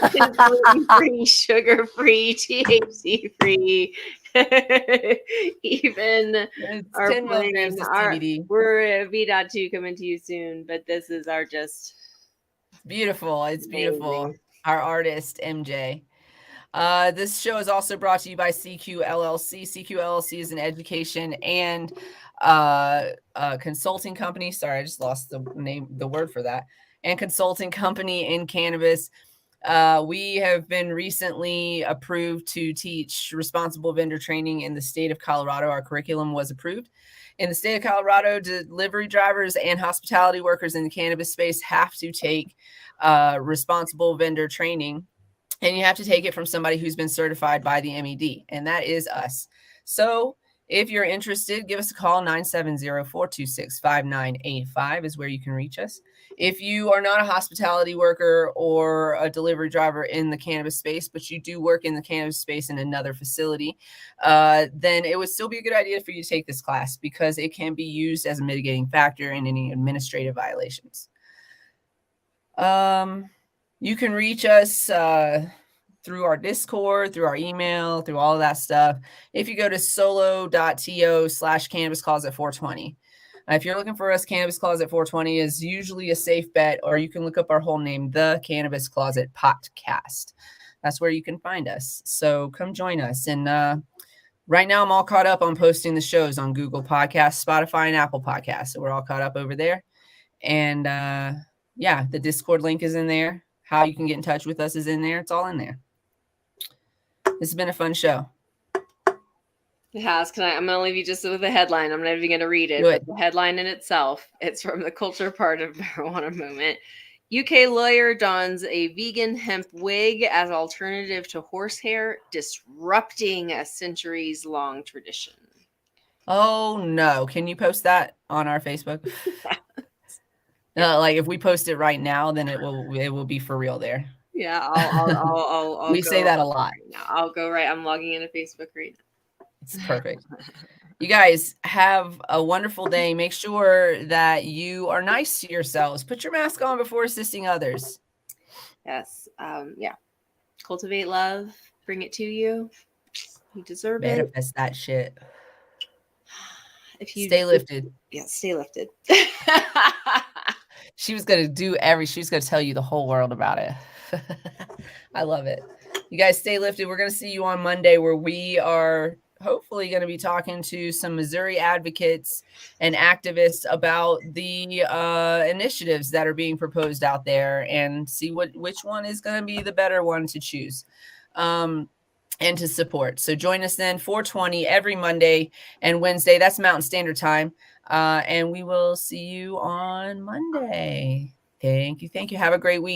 Gluten-free, sugar-free, THC-free. Even our 10 milligrams of CBD. We're V.2 coming to you soon, but this is our just beautiful. It's beautiful. Amazing. Our artist MJ. This show is also brought to you by CQ LLC. CQ LLC is an education and consulting company. Sorry, I just lost the word for that. And consulting company in cannabis. We have been recently approved to teach responsible vendor training in the state of Colorado. Our curriculum was approved. In the state of Colorado, delivery drivers and hospitality workers in the cannabis space have to take responsible vendor training. And you have to take it from somebody who's been certified by the MED, and that is us. So if you're interested, give us a call. 970-426-5985 is where you can reach us. If you are not a hospitality worker or a delivery driver in the cannabis space, but you do work in the cannabis space in another facility, then it would still be a good idea for you to take this class because it can be used as a mitigating factor in any administrative violations. You can reach us through our Discord, through our email, through all of that stuff. If you go to solo.to/cannabiscloset420. If you're looking for us, Cannabis Closet 420 is usually a safe bet, or you can look up our whole name, The Cannabis Closet Podcast. That's where you can find us. So come join us. And right now I'm all caught up on posting the shows on Google Podcasts, Spotify, and Apple Podcasts. So we're all caught up over there. And yeah, the Discord link is in there. How you can get in touch with us is in there. It's all in there. This has been a fun show. It has. I'm going to leave you just with the headline. I'm not even going to read it. But the headline in itself, it's from the Culture Part of Marijuana Movement. UK lawyer dons a vegan hemp wig as alternative to horsehair, disrupting a centuries-long tradition. Oh, no. Can you post that on our Facebook? Like if we post it right now, then it will be for real there. Yeah, I'll we say that a lot. Right now. I'll go right. I'm logging into Facebook right now. It's perfect. You guys have a wonderful day. Make sure that you are nice to yourselves. Put your mask on before assisting others. Yes. Yeah. Cultivate love. Bring it to you. You deserve it. Manifest that shit. If you stay lifted. Yeah, stay lifted. She was going to tell you the whole world about it. I love it. You guys stay lifted. We're going to see you on Monday where we are hopefully going to be talking to some Missouri advocates and activists about the initiatives that are being proposed out there and see which one is going to be the better one to choose and to support. So join us then 420 every Monday and Wednesday. That's Mountain Standard Time. And we will see you on Monday. Thank you. Have a great week.